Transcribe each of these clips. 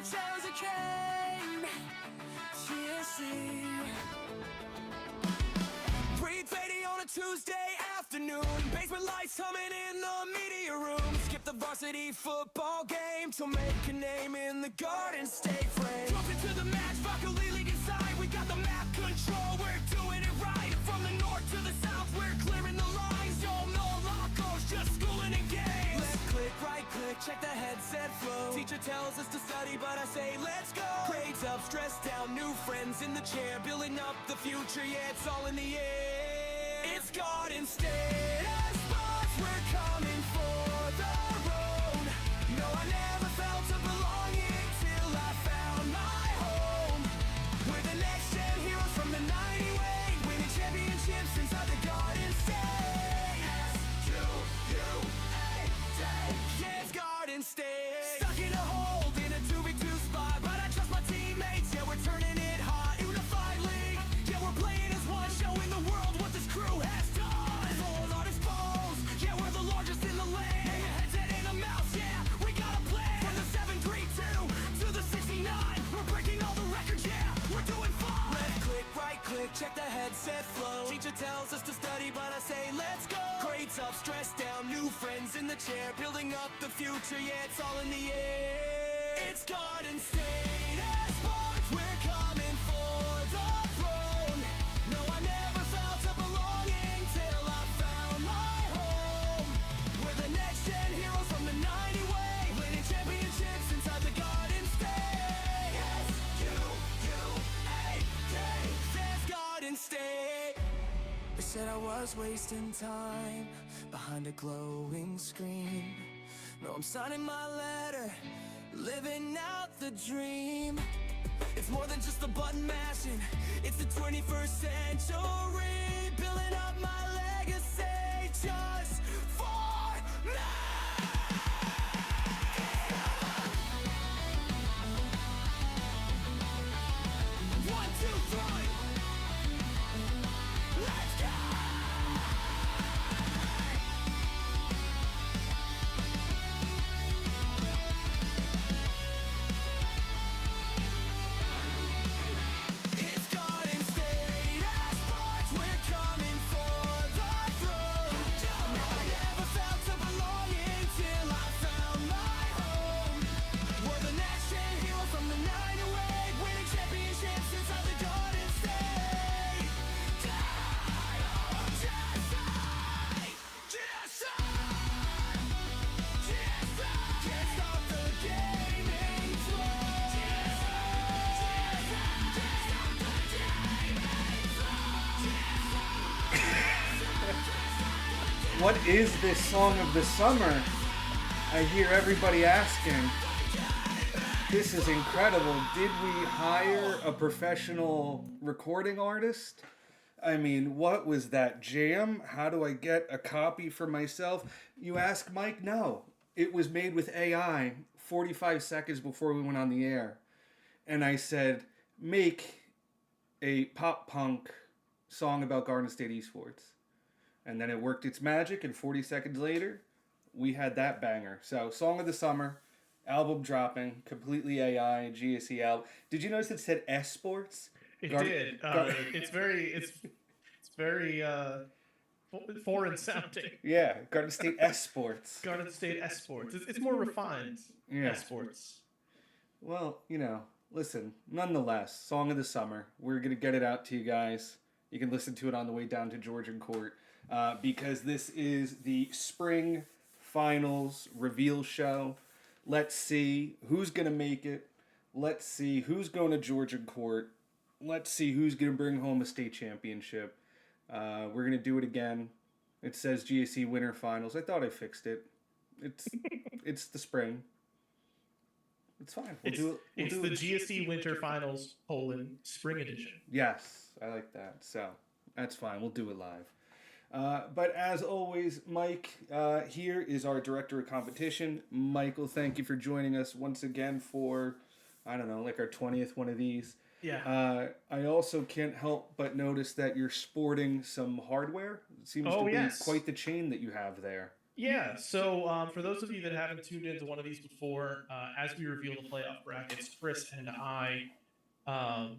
Chelsea came. GSC. 3:30 on a Tuesday afternoon. Basement lights humming in the media room. Skip the varsity football game to make a name in the Garden State frame. Jump into the match, Buckley League inside. We got the map control, we're doing it right. From the north to the south, we're clearing the lines. Y'all know Locos just schooling in games. Left click, right click, check the headset flow. Teacher tells us to study, but I say let's go. Grades up, stress down, new friends in the chair. Building up the future, yeah, it's all in the air. It's Garden State Sports, we're coming for the road. No, I never felt a belonging till I found my home. We're the next gen heroes from the 90 way, winning championships inside the Garden State. S-U-U-A-T. Yeah, it's Garden State. Stuck in a hole in a 2v2 spot, but I trust my teammates. Yeah, we're turning it hot. Unified league. Yeah, we're playing as one, showing the world what this crew has done. Full not exposed. Yeah, we're the largest in the land. Yeah, your head's head in a mouse. Yeah, we got a plan. From the 732 to the 69, we're breaking all the records. Yeah, we're doing fine. Left click, right click, check the headset flow. Teacher tells us to study, but I say let's go. Grades up, stress down, new friends in the chair, building up the future. Yeah, it's all in the air. It's Garden State Sports, we're coming for the throne. No, I never felt a belonging till I found my home. We're the next gen heroes from the 90 way, winning championships inside the Garden State. S-U-U-A-T. There's Garden State. They said I was wasting time behind a glowing screen. No, I'm signing my letter, living out the dream. It's more than just a button mashing, it's the 21st century. Building up my legacy just for me. 1, 2, 3. Let's go! It's Garden State Sports, we're coming for the throne. No, I never felt a belonging till I found my home. We're the next gen heroes from the 90 way, winning championships inside the Garden State. Can't stop the gaming flow. What is this song of the summer? I hear everybody asking. This is incredible. Did we hire a professional recording artist? I mean, what was that jam? How do I get a copy for myself? You ask Mike? No. It was made with AI 45 seconds before we went on the air. And I said, make a pop punk song about Garden State Esports. And then it worked its magic, and 40 seconds later, we had that banger. So, Song of the Summer, album dropping, completely AI, GSE album. Did you notice it said S-Sports? It did. It's very foreign sounding. Yeah, Garden State S-Sports. Garden State Esports. It's more refined. Yeah. Esports. Well, listen, nonetheless, Song of the Summer. We're going to get it out to you guys. You can listen to it on the way down to Georgian Court. Because this is the spring finals reveal show. Let's see who's going to make it. Let's see who's going to Georgian Court. Let's see who's going to bring home a state championship. We're going to do it again. It says GSC Winter Finals. I thought I fixed it. It's the spring. It's fine. It's the GSC Winter Finals Spring Edition. Yes, I like that. So that's fine. We'll do it live. But as always, Mike here is our director of competition. Michael, thank you for joining us once again for, I don't know, like our 20th one of these. Yeah. I also can't help but notice that you're sporting some hardware. It seems to be quite the chain that you have there. Yeah, so for those of you that haven't tuned into one of these before, as we reveal the playoff brackets, Chris and I um,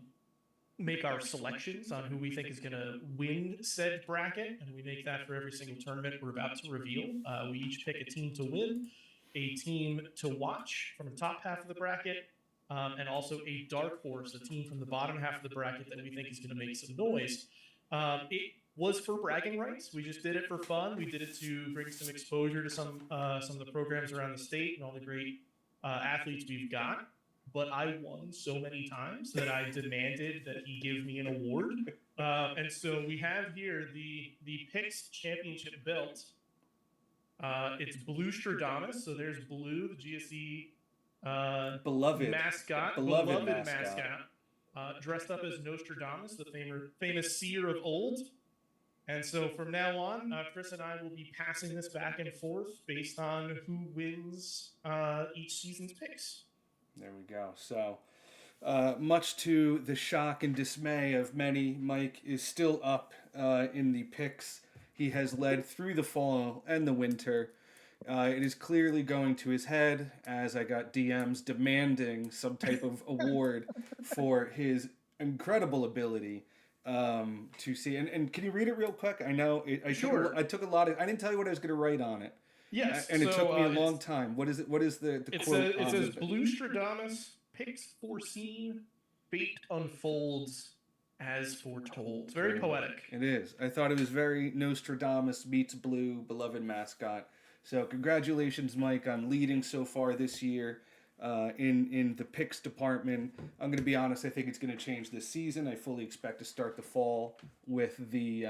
make our selections on who we think is going to win said bracket, and we make that for every single tournament we're about to reveal. We each pick a team to win, a team to watch from the top half of the bracket, and also a dark horse, a team from the bottom half of the bracket that we think is going to make some noise. It was for bragging rights. We just did it for fun. We did it to bring some exposure to some of the programs around the state and all the great athletes we've got. But I won so many times that I demanded that he give me an award. And so we have here the Picks Championship belt. It's Blue Stradamus. So there's Blue, the GSE Beloved mascot, beloved mascot. dressed up as Nostradamus, the famous seer of old. And so from now on, Chris and I will be passing this back and forth based on who wins each season's picks. There we go. So, much to the shock and dismay of many, Mike is still up in the picks he has led through the fall and the winter. It is clearly going to his head as I got DMs demanding some type of award for his incredible ability to see. And can you read it real quick? I know Sure. I took a lot of. I didn't tell you what I was going to write on it. Yes, And it so, took me a long time. What is it? What is the quote? It says Blue Stradamus, picks foreseen, fate unfolds as foretold. It's very poetic. It is. I thought it was very Nostradamus meets Blue, beloved mascot. So congratulations, Mike, on leading so far this year in the picks department. I'm going to be honest. I think it's going to change this season. I fully expect to start the fall with the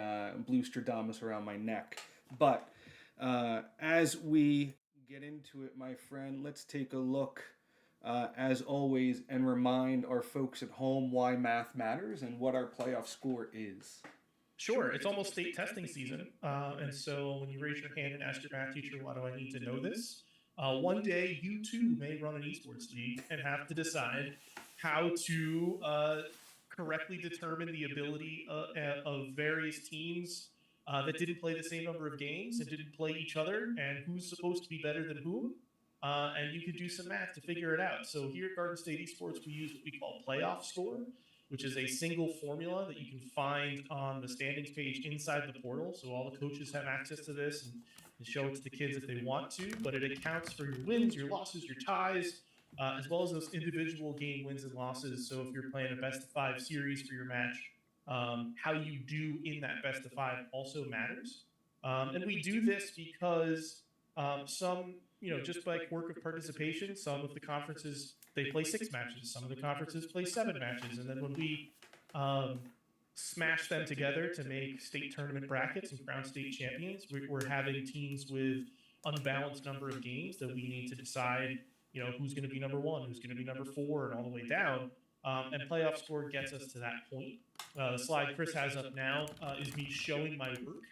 Blue Stradamus around my neck. But as we get into it, my friend, let's take a look, as always, and remind our folks at home why math matters and what our playoff score is. Sure, it's almost state testing season. And so when you raise your hand and ask your math teacher, why do I need to know this? One day you too may run an esports league and have to decide how to correctly determine the ability of various teams that didn't play the same number of games and didn't play each other, and who's supposed to be better than whom. And you could do some math to figure it out. So here at Garden State Esports, we use what we call playoff score, which is a single formula that you can find on the standings page inside the portal. So all the coaches have access to this and show it to the kids if they want to, but it accounts for your wins, your losses, your ties, as well as those individual game wins and losses. So if you're playing a best of 5 series for your match, how you do in that best of 5 also matters. And we do this because some, just by quirk of participation, some of the conferences, they play 6 matches. Some of the conferences play 7 matches. And then when we smash them together to make state tournament brackets and crown state champions, we're having teams with unbalanced number of games that we need to decide, who's going to be number 1, who's going to be number 4, and all the way down. And playoff score gets us to that point. The slide Chris has up now is me showing my work,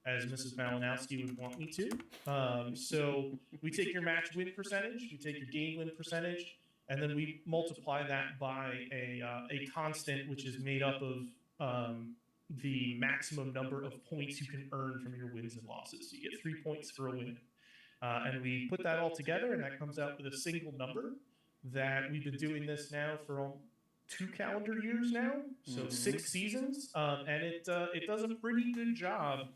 as Mrs. Malinowski would want me to. So we take your match win percentage, we take your game win percentage, and then we multiply that by a constant, which is made up of the maximum number of points you can earn from your wins and losses. So you get 3 points for a win. And we put that all together, and that comes out with a single number that we've been doing this now for 2 calendar years now, so 6 seasons, and it does a pretty good job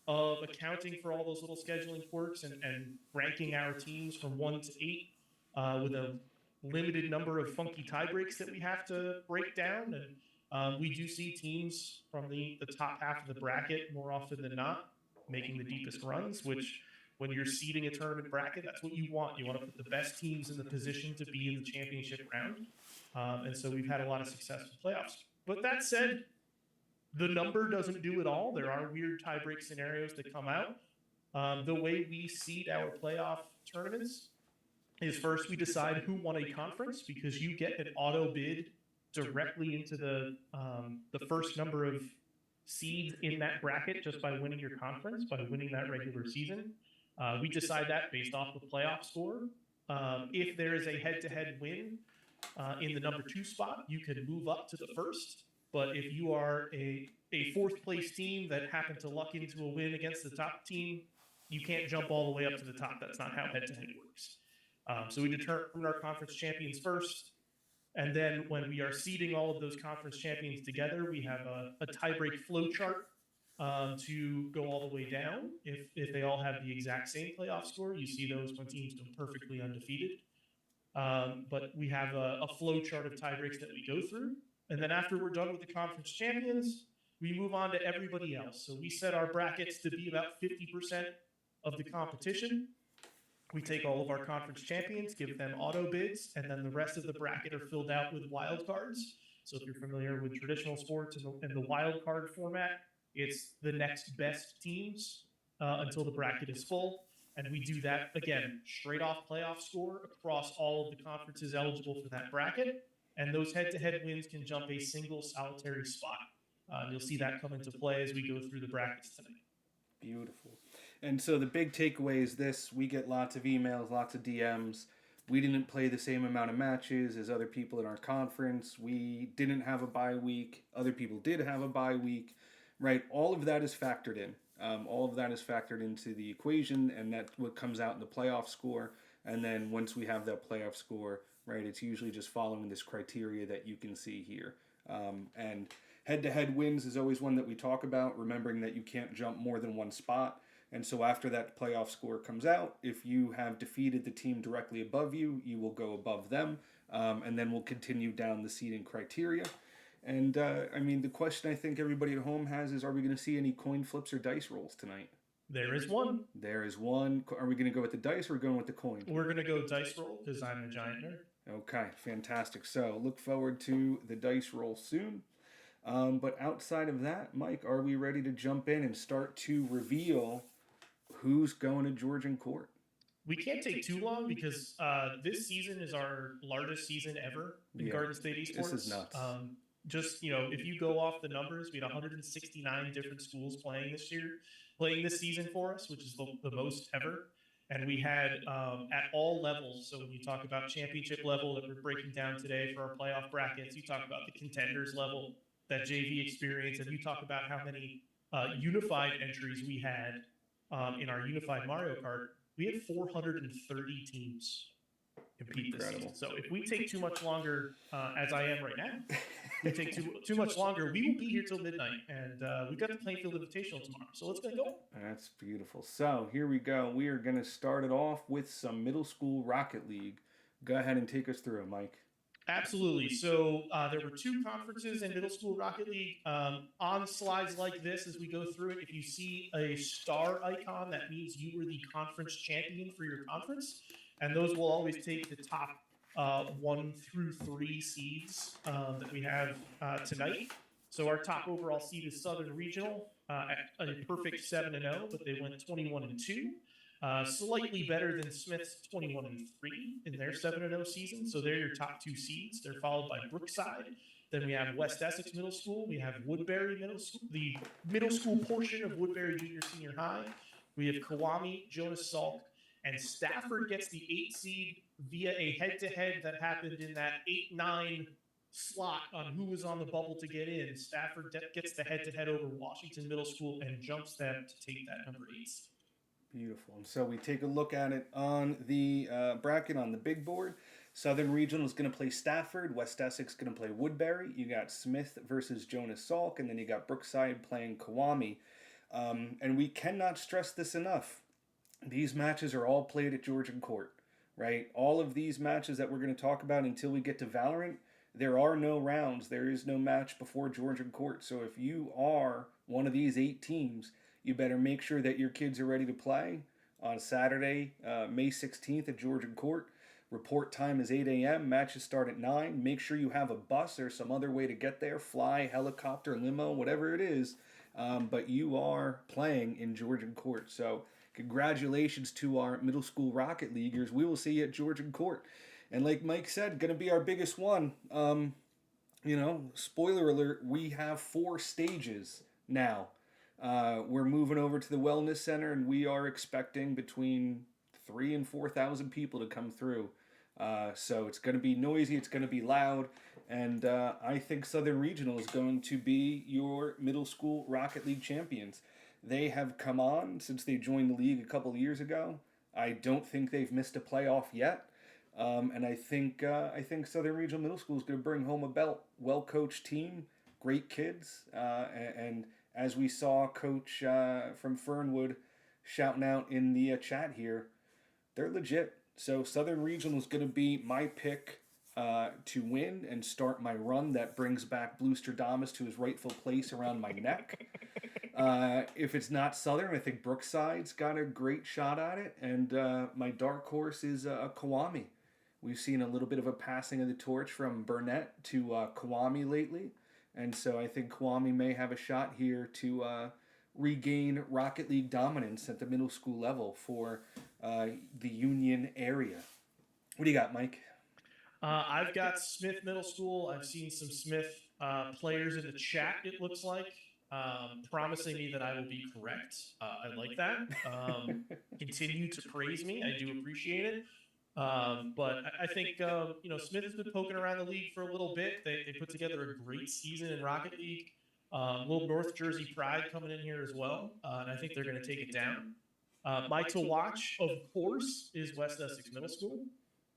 of accounting for all those little scheduling quirks and ranking our teams from 1 to 8 with a limited number of funky tie breaks that we have to break down. And we do see teams from the top half of the bracket more often than not making the deepest runs, which when you're seeding a tournament bracket, that's what you want. You want to put the best teams in the position to be in the championship round. And so we've had a lot of success with playoffs. But that said, the number doesn't do it all. There are weird tiebreak scenarios that come out. The way we seed our playoff tournaments is first we decide who won a conference, because you get an auto bid directly into the first number of seeds in that bracket just by winning your conference, by winning that regular season. We decide that based off the playoff score. If there is a head-to-head win in the number 2 spot, you can move up to the first. But if you are a 4th place team that happened to luck into a win against the top team You can't jump all the way up to the top. That's not how head-to-head works. So we determine our conference champions first, and then when we are seeding all of those conference champions together, we have a tiebreak flow chart to go all the way down. If they all have the exact same playoff score, you see those when teams go perfectly undefeated. But we have a flow chart of tiebreaks that we go through. And then after we're done with the conference champions, we move on to everybody else. So we set our brackets to be about 50% of the competition. We take all of our conference champions, give them auto bids, and then the rest of the bracket are filled out with wild cards. So if you're familiar with traditional sports and the wild card format, it's the next best teams until the bracket is full. And we do that, again, straight off playoff score across all of the conferences eligible for that bracket. And those head-to-head wins can jump a single solitary spot. You'll see that come into play as we go through the brackets tonight. Beautiful. And so the big takeaway is this: we get lots of emails, lots of DMs. We didn't play the same amount of matches as other people in our conference. We didn't have a bye week. Other people did have a bye week, right? All of that is factored in. All of that is factored into the equation, and that's what comes out in the playoff score. And then once we have that playoff score, right, it's usually just following this criteria that you can see here. And head-to-head wins is always one that we talk about, remembering that you can't jump more than one spot. And so after that playoff score comes out, if you have defeated the team directly above you, you will go above them. And then we'll continue down the seeding criteria. And, I mean, the question I think everybody at home has is, are we going to see any coin flips or dice rolls tonight? There is one. There is one. Are we going to go with the dice or are we going with the coin? We're going to go dice roll because I'm a giant nerd. Okay, fantastic. So look forward to the dice roll soon. But outside of that, Mike, are we ready to jump in and start to reveal who's going to Georgian Court? We can't take too long because this season is our largest season ever in Garden State Esports. This is nuts. Just, if you go off the numbers, we had 169 different schools playing this season for us, which is the most ever. And we had at all levels. So when you talk about championship level that we're breaking down today for our playoff brackets, you talk about the contenders level, that JV experience, and you talk about how many unified entries we had in our unified Mario Kart. We had 430 teams compete this season. So if we take too much longer, as I am right now, we take too much longer, we will be here till midnight, and we've got the Plainfield Invitational tomorrow. So let's go. That's beautiful. So here we go. We are going to start it off with some middle school Rocket League. Go ahead and take us through it, Mike. Absolutely. So there were two conferences in middle school Rocket League. On slides like this, as we go through it, if you see a star icon, that means you were the conference champion for your conference. And those will always take the top 1 through 3 seeds that we have tonight. So our top overall seed is Southern Regional at a perfect 7-0, but they went 21-2. Slightly better than Smith's 21-3 in their 7-0 season. So they're your top 2 seeds. They're followed by Brookside. Then we have West Essex Middle School. We have Woodbury Middle School, the middle school portion of Woodbury Junior Senior High. We have Kiwami, Jonas Salk, and Stafford gets the 8 seed via a head-to-head that happened in that 8-9 slot on who was on the bubble to get in. Stafford gets the head-to-head over Washington Middle School and jumps them to take that number 8 seed. Beautiful. And so we take a look at it on the bracket on the big board. Southern Regional is going to play Stafford. West Essex going to play Woodbury. You got Smith versus Jonas Salk, and then you got Brookside playing Kiwami. And we cannot stress this enough. These matches are all played at Georgian Court, right? All of these matches that we're going to talk about until we get to Valorant, there are no rounds. There is no match before Georgian Court. So if you are one of these 8 teams, you better make sure that your kids are ready to play on Saturday, May 16th at Georgian Court. Report time is 8 a.m. Matches start at 9. Make sure you have a bus or some other way to get there. Fly, helicopter, limo, whatever it is. But you are playing in Georgian Court. So congratulations to our middle school Rocket Leaguers. We will see you at Georgian Court. And like Mike said, going to be our biggest one. Spoiler alert, we have 4 stages now. We're moving over to the Wellness Center, and we are expecting between 3,000 and 4,000 people to come through. So it's going to be noisy, it's going to be loud, and I think Southern Regional is going to be your middle school Rocket League champions. They have come on since they joined the league a couple of years ago. I don't think they've missed a playoff yet. And I think Southern Regional Middle School is going to bring home a belt. Well coached team, great kids, and as we saw Coach from Fernwood shouting out in the chat here, they're legit. So Southern Regional is going to be my pick to win and start my run that brings back Bloosterdamus to his rightful place around my neck. If it's not Southern, I think Brookside's got a great shot at it. And my dark horse is Kiwami. We've seen a little bit of a passing of the torch from Burnett to Kiwami lately. And so I think Kiwami may have a shot here to regain Rocket League dominance at the middle school level for the Union area. What do you got, Mike? I've got Smith Middle School. I've seen some Smith players in the chat, it looks like, promising me that I will be correct. I like that. Continue to praise me. I do appreciate it. But I think, Smith has been poking around the league for a little bit. They put together a great season in Rocket League. Little North Jersey pride coming in here as well. And I think they're going to take it down. My to watch, of course, is West Essex Middle School.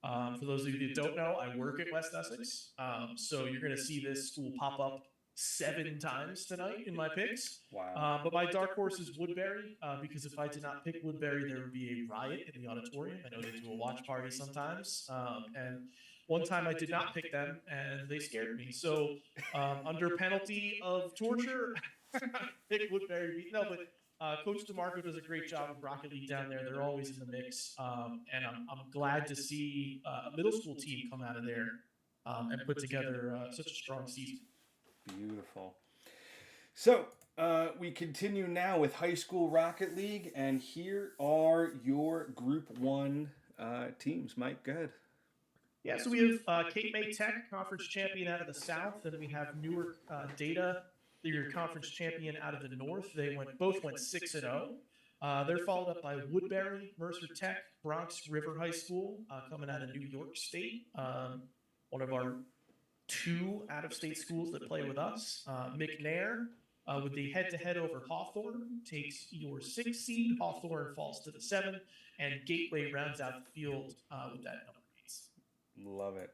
For those of you that don't know, I work at West Essex. So you're going to see this school pop up 7 times tonight in my picks. Wow. But my dark horse is Woodbury, because if I did not pick Woodbury, there would be a riot in the auditorium. I know they do a watch party sometimes. And one time I did not pick them, and they scared me. So under penalty of torture, pick Woodbury. No, but Coach DeMarco does a great job with Rocket League down there. They're always in the mix. And I'm glad to see a middle school team come out of there and put together such a strong season. Beautiful. So we continue now with High School Rocket League, and here are your Group 1 teams. Mike, go ahead. Yeah, so we have Cape May Tech, conference champion out of the South, and we have Newark Data, your conference champion out of the North. They both went 6-0. They're followed up by Woodbury, Mercer Tech, Bronx River High School, coming out of New York State. One of our 2 out-of-state schools that play with us. McNair, with the head-to-head over Hawthorne, takes your 6th seed. Hawthorne falls to the 7, and Gateway rounds out the field with that number 8. Love it.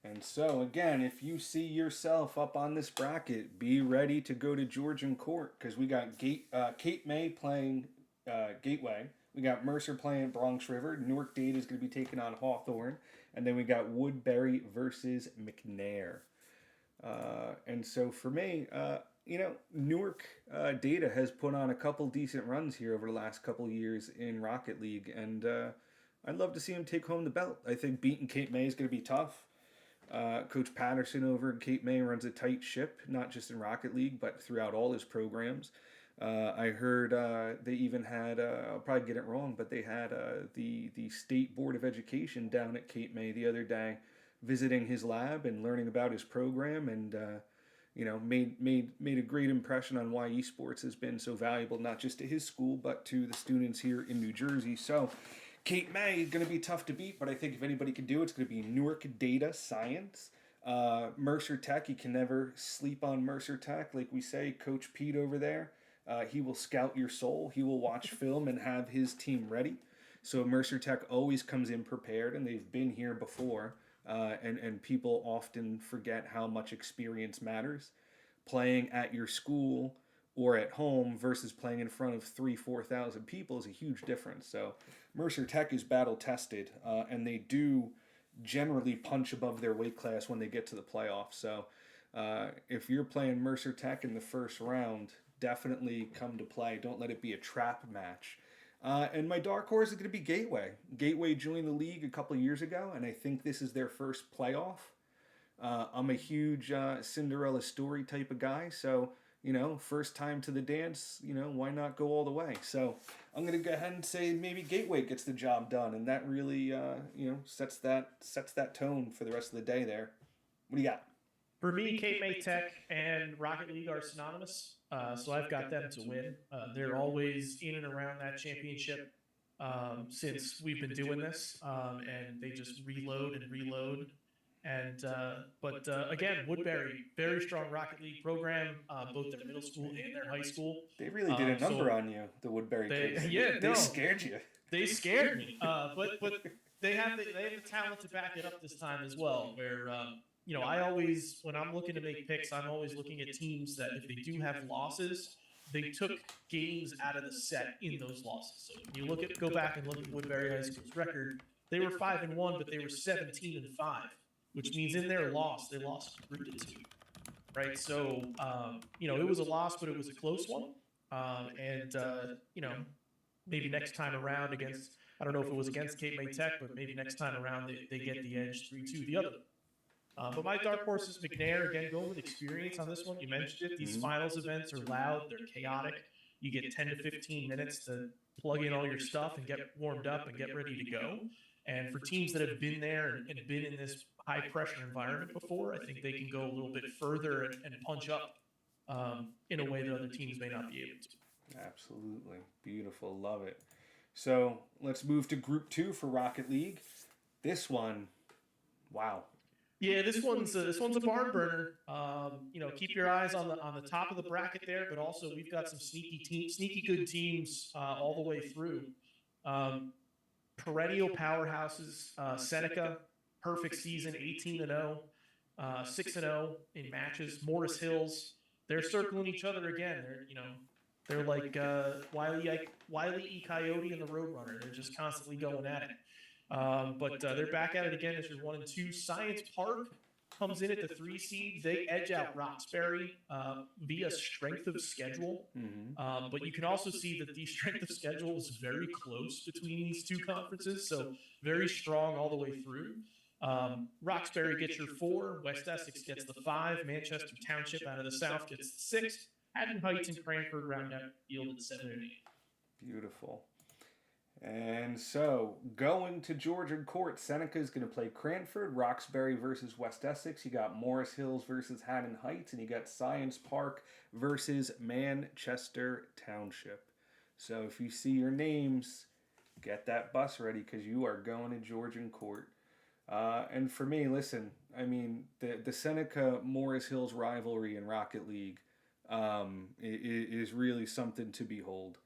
And so, again, if you see yourself up on this bracket, be ready to go to Georgian Court, because we got Cape May playing Gateway. We got Mercer playing Bronx River. Newark Data is going to be taking on Hawthorne. And then we got Woodbury versus McNair. And so for me, Newark Data has put on a couple decent runs here over the last couple years in Rocket League. And I'd love to see them take home the belt. I think beating Cape May is going to be tough. Coach Patterson over at Cape May runs a tight ship, not just in Rocket League, but throughout all his programs. I heard they even had, I'll probably get it wrong, but they had the State Board of Education down at Cape May the other day visiting his lab and learning about his program, and made a great impression on why esports has been so valuable, not just to his school, but to the students here in New Jersey. So Cape May is going to be tough to beat, but I think if anybody can do it, it's going to be Newark Data Science. Mercer Tech, you can never sleep on Mercer Tech. Like we say, Coach Pete over there, he will scout your soul. He will watch film and have his team ready. So Mercer Tech always comes in prepared, and they've been here before. And people often forget how much experience matters. Playing at your school or at home versus playing in front of 3,000-4,000 people is a huge difference. So Mercer Tech is battle tested, and they do generally punch above their weight class when they get to the playoffs. So if you're playing Mercer Tech in the first round, definitely come to play. Don't let it be a trap match. And my dark horse is going to be Gateway. Gateway joined the league a couple of years ago, and I think this is their first playoff. I'm a huge Cinderella story type of guy, so, first time to the dance, why not go all the way? So I'm going to go ahead and say maybe Gateway gets the job done, and that really, sets that tone for the rest of the day there. What do you got? For me, Cape May Tech and Rocket League are synonymous, so I've got them to win. They're always in and around that championship since we've been doing this, and they just reload. But again, Woodbury, very strong Rocket League program, both their middle school and their high school. They really did a number on you, the Woodbury kids. They scared you. They scared me. But they have the talent to back it up this time as well. Where I always, when I'm looking to make picks, I'm always looking at teams that if they do have losses, they took games out of the set in those losses. So when you go back and look at Woodbury High School's record, they were 5-1, but they were 17-5, which means in their loss, they lost 3-2. Right. So it was a loss, but it was a close one. Maybe next time around against, I don't know if it was against Cape May Tech, but maybe next time around they get the edge 3-2 the other. But my dark horse is McNair. Again, going with experience on this one. You mentioned it. These finals events are loud. They're chaotic. You get 10 to 15 minutes to plug in all your stuff and get warmed up and get ready to go. And for teams that have been there and been in this high-pressure environment before, I think they can go a little bit further and punch up in a way that other teams may not be able to. Absolutely. Beautiful. Love it. So let's move to Group 2 for Rocket League. This one, wow. Yeah, this one's a barn burner. Keep your eyes on the top of the bracket there, but also we've got some sneaky good teams all the way through. Perennial powerhouses, Seneca, perfect season, 18-0, 6-0 in matches. Morris Hills, they're circling each other again. They're like Wiley E. Coyote and the Roadrunner. They're just constantly going at it. But they're back at it again as your 1 and 2. Science Park comes in at the 3 seed. They edge out Roxbury via strength of schedule. Mm-hmm. But you can also see that the strength of schedule is very close between these two conferences, so very strong all the way through. Roxbury gets your 4, West Essex gets the 5, Manchester Township out of the south gets the 6, Haddon Heights and Cranford round out field at 7 and 8. Beautiful. And so, going to Georgian Court, Seneca is going to play Cranford, Roxbury versus West Essex. You got Morris Hills versus Haddon Heights, and you got Science Park versus Manchester Township. So if you see your names, get that bus ready because you are going to Georgian Court. And for me, listen, I mean, the Seneca-Morris Hills rivalry in Rocket League is really something to behold.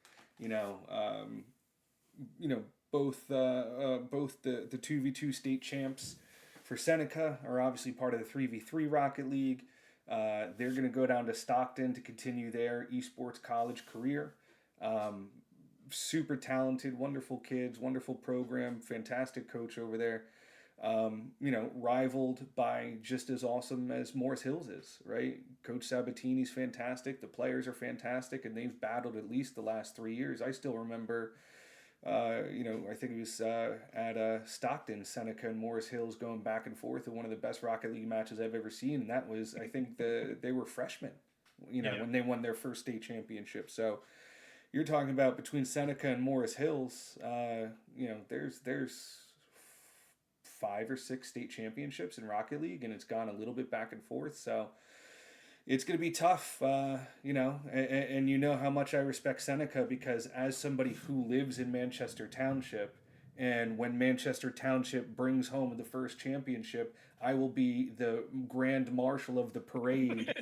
Both the 2v2 state champs for Seneca are obviously part of the 3v3 Rocket League. They're going to go down to Stockton to continue their esports college career. Super talented, wonderful kids, wonderful program, fantastic coach over there. Rivaled by just as awesome as Morris Hills is, right? Coach Sabatini's fantastic. The players are fantastic, and they've battled at least the last 3 years. I still remember, I think it was at Stockton, Seneca and Morris Hills going back and forth in one of the best Rocket League matches I've ever seen. And that was, I think they were freshmen, when they won their first state championship. So you're talking about between Seneca and Morris Hills, there's 5 or 6 state championships in Rocket League, and it's gone a little bit back and forth. So it's going to be tough, and you know how much I respect Seneca because as somebody who lives in Manchester Township, and when Manchester Township brings home the first championship, I will be the grand marshal of the parade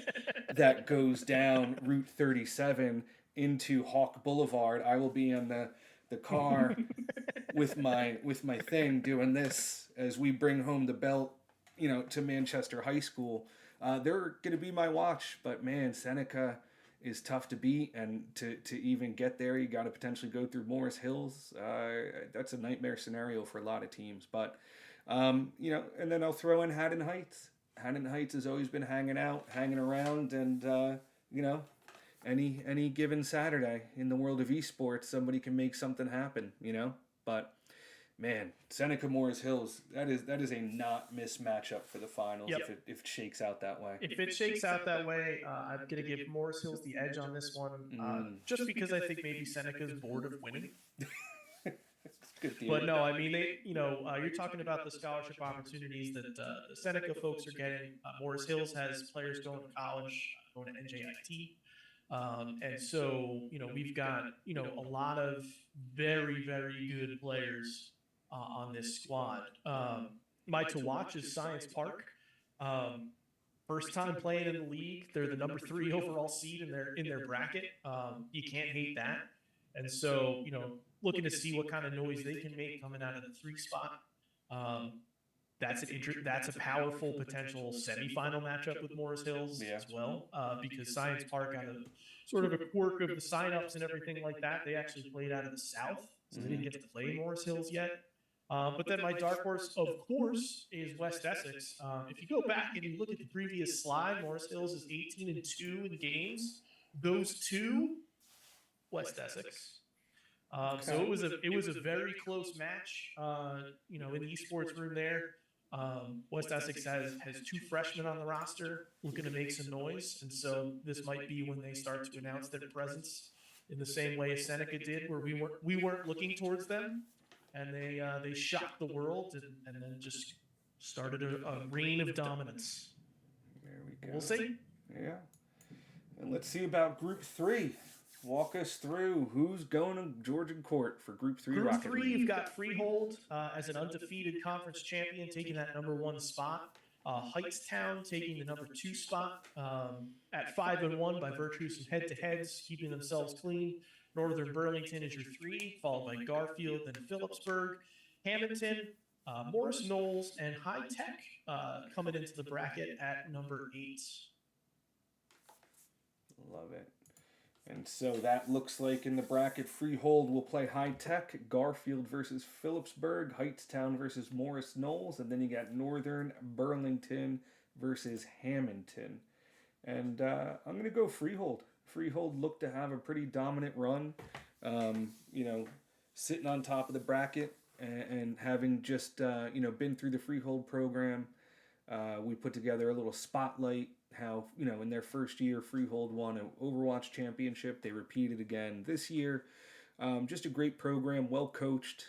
that goes down Route 37 into Hawk Boulevard. I will be on the car with my thing doing this as we bring home the belt, to Manchester High School. They're going to be my watch, but man, Seneca is tough to beat, and to even get there, you got to potentially go through Morris Hills. That's a nightmare scenario for a lot of teams, but and then I'll throw in Haddon Heights. Haddon Heights has always been hanging around, and any given Saturday in the world of esports, somebody can make something happen, but man, Seneca Morris Hills, that is a not miss matchup for the finals. Yep. if it shakes out that way. If it shakes out that way, I'm going to give Morris Hills the edge on this one, just because I think maybe Seneca's bored of winning. Good deal. But no, I mean, you're talking about the scholarship opportunities that the Seneca folks are getting. Morris Hills has players going to college, going to NJIT. And so, we've got, a lot of very, very good players on this squad. my to watch is Science Park. First time playing in the league, they're the number 3 overall seed in their bracket. You can't hate that. And so, looking to see what kind of noise they can make coming out of the 3 spot. That's a powerful potential semifinal matchup with Morris Hills as well, because Science Park got a sort of a quirk of the signups and everything like that. They actually played out of the South, so they didn't get to play Morris Hills yet. But then my dark horse, of course, is West Essex. If you go back and you look at the previous slide, Morris Hills is 18-2 in games. Those 2, West Essex. So it was a very close match. In the esports room there, West Essex has 2 freshmen on the roster looking to make some noise, and so this might be when they start to announce their presence in the same way as Seneca did, where we weren't looking towards them. And they shocked the world and then just started a reign of dominance. There we go. We'll see. Yeah. And let's see about Group 3. Walk us through who's going to Georgian Court for Group 3 Group Rocket 3, League. you've got Freehold as an undefeated conference champion, taking that number 1 spot. Heightstown taking the number 2 spot at 5-1 by virtue of some head-to-heads, keeping themselves clean. Northern Burlington is your 3, followed by Garfield, then Phillipsburg, Hamilton, Morris Knowles, and High Tech coming into the bracket at number 8. Love it. And so that looks like in the bracket, Freehold will play High Tech, Garfield versus Phillipsburg, Heightstown versus Morris Knowles, and then you got Northern Burlington versus Hamilton. And I'm going to go Freehold. Freehold looked to have a pretty dominant run, sitting on top of the bracket and having just, been through the Freehold program. We put together a little spotlight, how, in their first year, Freehold won an Overwatch championship. They repeated again this year. Just a great program, well coached,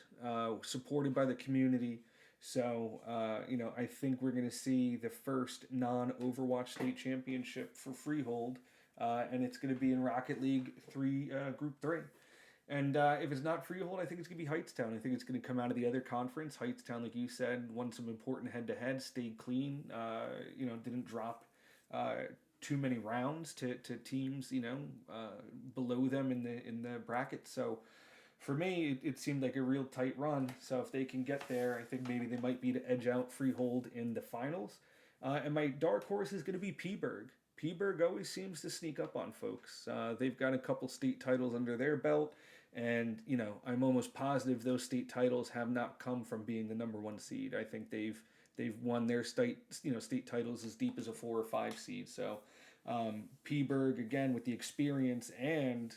supported by the community. So, I think we're going to see the first non-Overwatch state championship for Freehold. And it's going to be in Rocket League 3, Group 3. And if it's not Freehold, I think it's going to be Heightstown. I think it's going to come out of the other conference. Heightstown, like you said, won some important head-to-head, stayed clean, didn't drop too many rounds to teams, below them in the bracket. So for me, it seemed like a real tight run. So if they can get there, I think maybe they might be to edge out Freehold in the finals. And my dark horse is going to be P-Burg. P-Burg always seems to sneak up on folks. They've got a couple state titles under their belt, and I'm almost positive those state titles have not come from being the number 1 seed. I think they've won their state titles as deep as a 4 or 5 seed. So P-Burg, again, with the experience and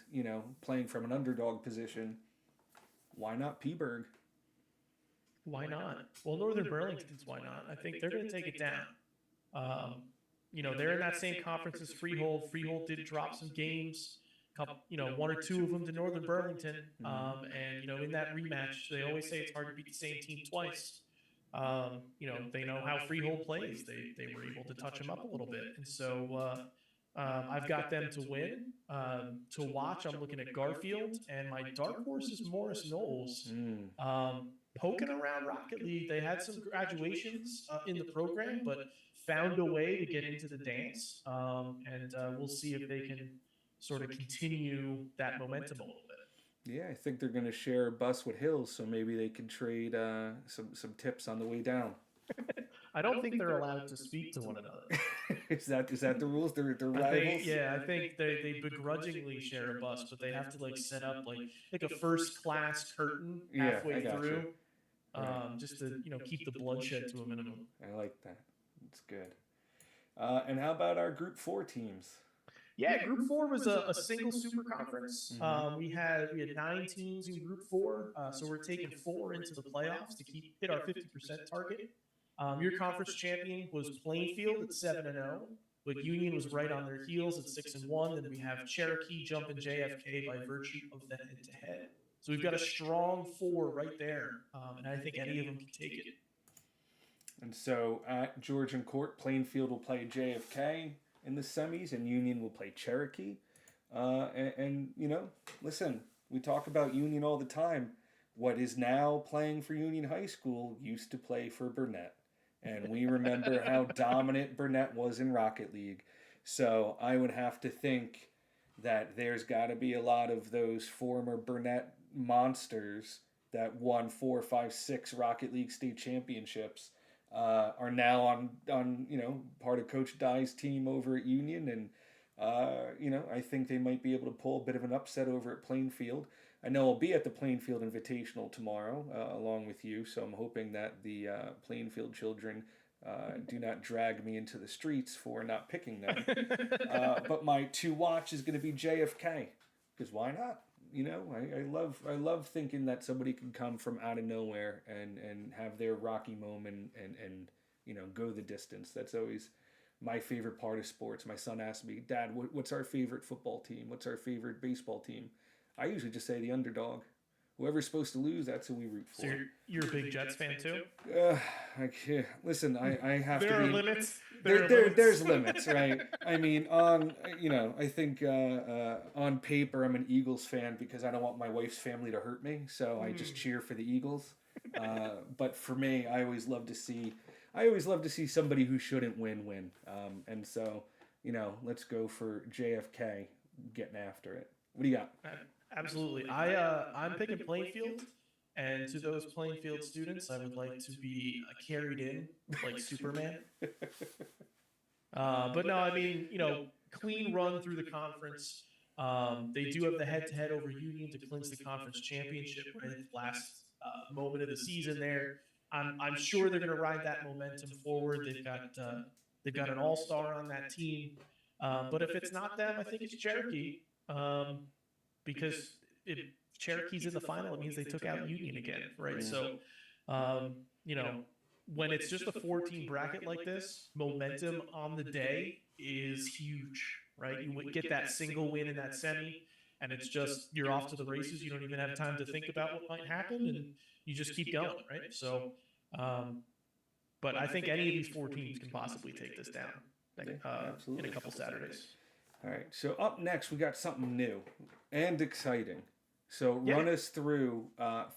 playing from an underdog position, why not P-Burg? Why not? Well, Northern Burlington's why not? I think they're going to take it down. They're in that same conference as Freehold. Freehold did drop some games, couple, 1 or 2 of them to Northern Burlington. And in that rematch, they always say it's hard to beat the same team twice. They know how Freehold plays. They were able to touch them up a little bit. And so I've got them to win. To watch, I'm looking at Garfield, and my dark horse is Morris Knowles. Poking around Rocket League, they had some graduations in the program, but found a way to get into the dance. And we'll see if they can sort of continue that momentum a little bit. Yeah, I think they're going to share a bus with Hills, so maybe they can trade some tips on the way down. I don't think they're allowed to speak to one another. Is that the rules? They're rivals? I think they begrudgingly share a bus, but they have to set up like a first class curtain halfway through, just to keep the bloodshed to a minimum. I like that. It's good. And how about our Group 4 teams? Yeah, Group 4 was a single super conference. We had 9 teams in Group 4, so we're taking 4 into the playoffs to hit our 50% target. Your conference champion was Plainfield at 7-0, but Union was right on their heels at 6-1. Then we have Cherokee jumping JFK by virtue of the head-to-head. So we've got a strong 4 right there, and I think any of them can take it. And so at Georgian Court, Plainfield will play JFK in the semis, and Union will play Cherokee. And listen, we talk about Union all the time. What is now playing for Union High School used to play for Burnett. And we remember how dominant Burnett was in Rocket League. So I would have to think that there's got to be a lot of those former Burnett monsters that won 4, 5, 6 Rocket League state championships are now on part of Coach Dye's team over at Union, and I think they might be able to pull a bit of an upset over at Plainfield. I know I'll be at the Plainfield Invitational tomorrow along with you, so I'm hoping that the Plainfield children do not drag me into the streets for not picking them. But my to watch is going to be JFK, because why not? I love thinking that somebody can come from out of nowhere and have their Rocky moment and go the distance. That's always my favorite part of sports. My son asked me, Dad, what's our favorite football team? What's our favorite baseball team? I usually just say the underdog. Whoever's supposed to lose, that's who we root for. So you're a big Jets fan too? Listen, I have to be. There are limits. There's limits, right? I mean, I think on paper I'm an Eagles fan because I don't want my wife's family to hurt me, so I just cheer for the Eagles. But for me, I always love to see somebody who shouldn't win. And so, let's go for JFK getting after it. What do you got? Absolutely. I'm picking Plainfield, and to those Plainfield students, I would like to be carried in like Superman. But no, I mean, clean run through the conference. They do have the head-to-head over Union to clinch the conference championship right at the last moment of the season. There, I'm sure they're going to ride that momentum forward. They've got an all-star on that team. But if it's not them, I think it's Cherokee. Because if Cherokee's in the final, it means they took out Union again, right? So, when it's just a 4-team bracket like this, momentum on the day is huge, right? You would get that single win in that semi, and it's just you're off to the races. You don't even have time to think about what might happen, and you just keep going, right? So, but I think any of these 4 teams can possibly take this down in a couple Saturdays. All right, so up next we got something new and exciting. So run us through,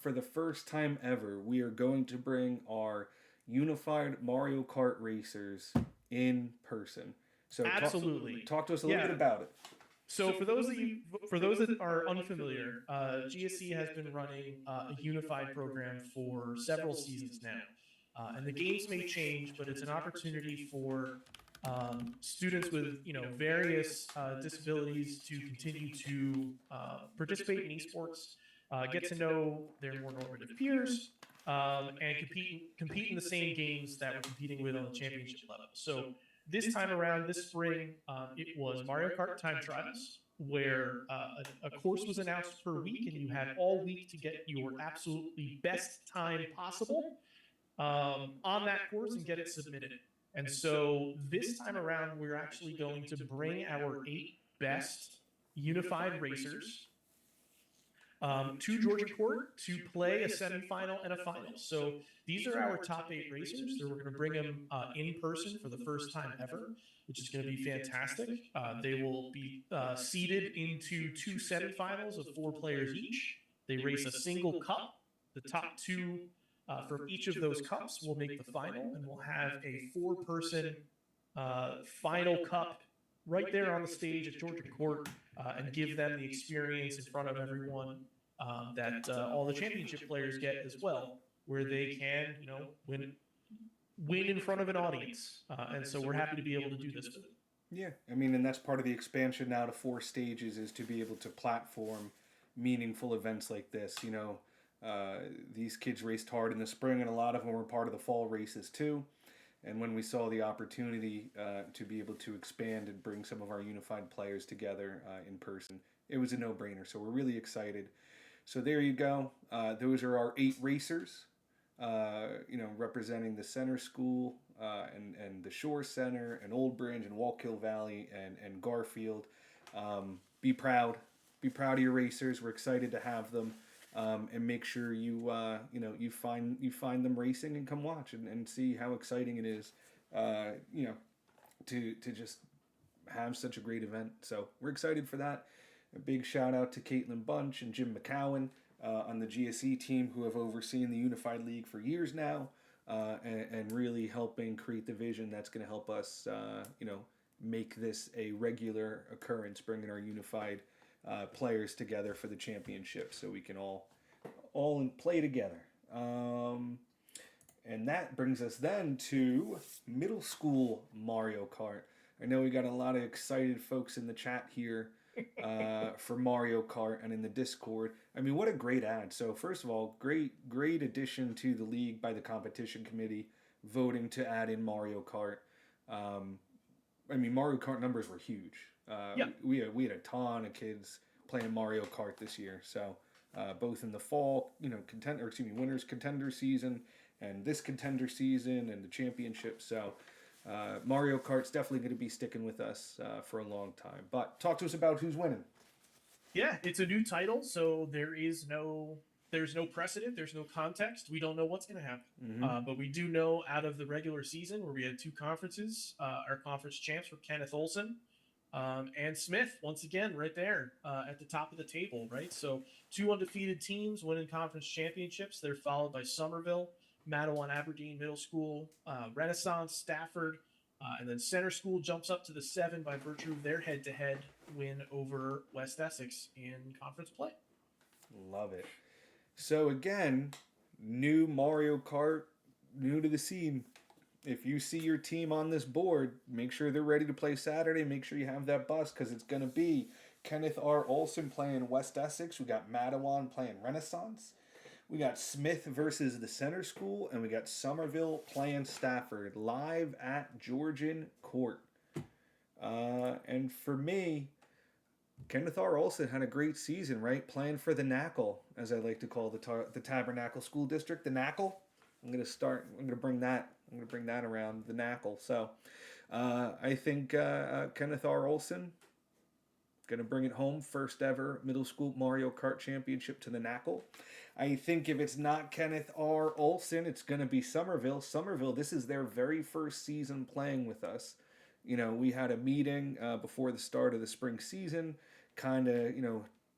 for the first time ever, we are going to bring our unified Mario Kart racers in person. So absolutely, talk to us a little bit about it. So for those that are unfamiliar, GSC has been running a unified program for several seasons now, and the games may change, but it's an opportunity for students with various disabilities to continue to participate in esports, get to know their more normative peers, and compete in the same games that we're competing with on the championship level. So this time around, this spring, it was Mario Kart Time Trials, where a course was announced per week, and you had all week to get your absolutely best time possible on that course and get it submitted. And so this time around, we're actually going to bring our 8 best unified racers to Georgia Court to play a semifinal and a final. So these are our top 8 racers. So we're going to bring them in person for the first time ever, which is going to be fantastic. They will be seeded into 2 semifinals of 4 players each. They race a single cup. The top 2 from each of those cups will make the final, and we'll have a 4-person final cup right there on the stage at Georgia Court, and give them the experience in front of everyone that all the championship players get as well, where they can, win in front of an audience. And so we're happy to be able to do this with them. Yeah, I mean, and that's part of the expansion now to 4 stages, is to be able to platform meaningful events like this. These kids raced hard in the spring, and a lot of them were part of the fall races too. And when we saw the opportunity to be able to expand and bring some of our unified players together in person, it was a no-brainer. So we're really excited. So there you go. Those are our 8 racers, representing the Center School and the Shore Center and Old Bridge and Wallkill Valley and Garfield. Be proud. Be proud of your racers. We're excited to have them. And make sure you find them racing and come watch and see how exciting it is, to just have such a great event. So we're excited for that. A big shout out to Caitlin Bunch and Jim McCowan on the GSE team, who have overseen the Unified League for years now. and really helping create the vision that's going to help us, make this a regular occurrence, bringing our unified players together for the championship, so we can all play together. And that brings us then to middle school Mario Kart. I know we got a lot of excited folks in the chat here for Mario Kart and in the Discord. I mean, what a great ad. So first of all, great addition to the league by the competition committee voting to add in Mario Kart. I mean, Mario Kart numbers were huge. We had a ton of kids playing Mario Kart this year. So both in the fall, winners contender season and this contender season and the championship. So Mario Kart's definitely going to be sticking with us for a long time. But talk to us about who's winning. Yeah, it's a new title, so there's no precedent, there's no context. We don't know what's going to happen. But we do know out of the regular season where we had two conferences, our conference champs were Kenneth Olson and Smith, once again, right there at the top of the table, right? So two undefeated teams winning conference championships. They're followed by Somerville, Matawan Aberdeen Middle School, Renaissance, Stafford, and then Center School jumps up to the 7 by virtue of their head-to-head win over West Essex in conference play. Love it. So again, new Mario Kart, new to the scene. If you see your team on this board, make sure they're ready to play Saturday. Make sure you have that bus, because it's going to be Kenneth R. Olson playing West Essex. We got Matawan playing Renaissance. We got Smith versus the Center School, and we got Somerville playing Stafford live at Georgian Court. And for me, Kenneth R. Olson had a great season, right? Playing for the Knackle, as I like to call the Tabernacle School District, the Knackle. I'm gonna bring that around, the Knackle. So I think Kenneth R. Olson gonna bring it home, first ever middle school Mario Kart championship to the Knackle. I think if it's not Kenneth R. Olson, it's gonna be Somerville. Somerville, this is their very first season playing with us. We had a meeting before the start of the spring season, kind of,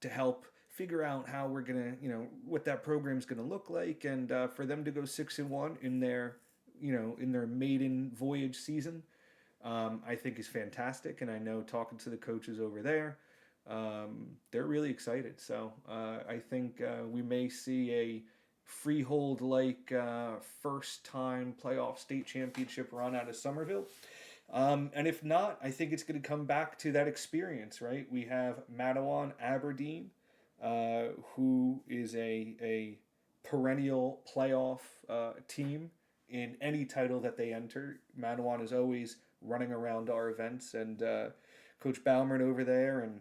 to help figure out how we're going to, what that program's going to look like. And for them to go 6-1 in their, in their maiden voyage season, I think is fantastic. And I know talking to the coaches over there, they're really excited. So I think we may see a Freehold-like first-time playoff state championship run out of Somerville. And if not, I think it's going to come back to that experience, right? We have Matawan Aberdeen, who is a perennial playoff team in any title that they enter. Matawan is always running around our events, and Coach Baumann over there and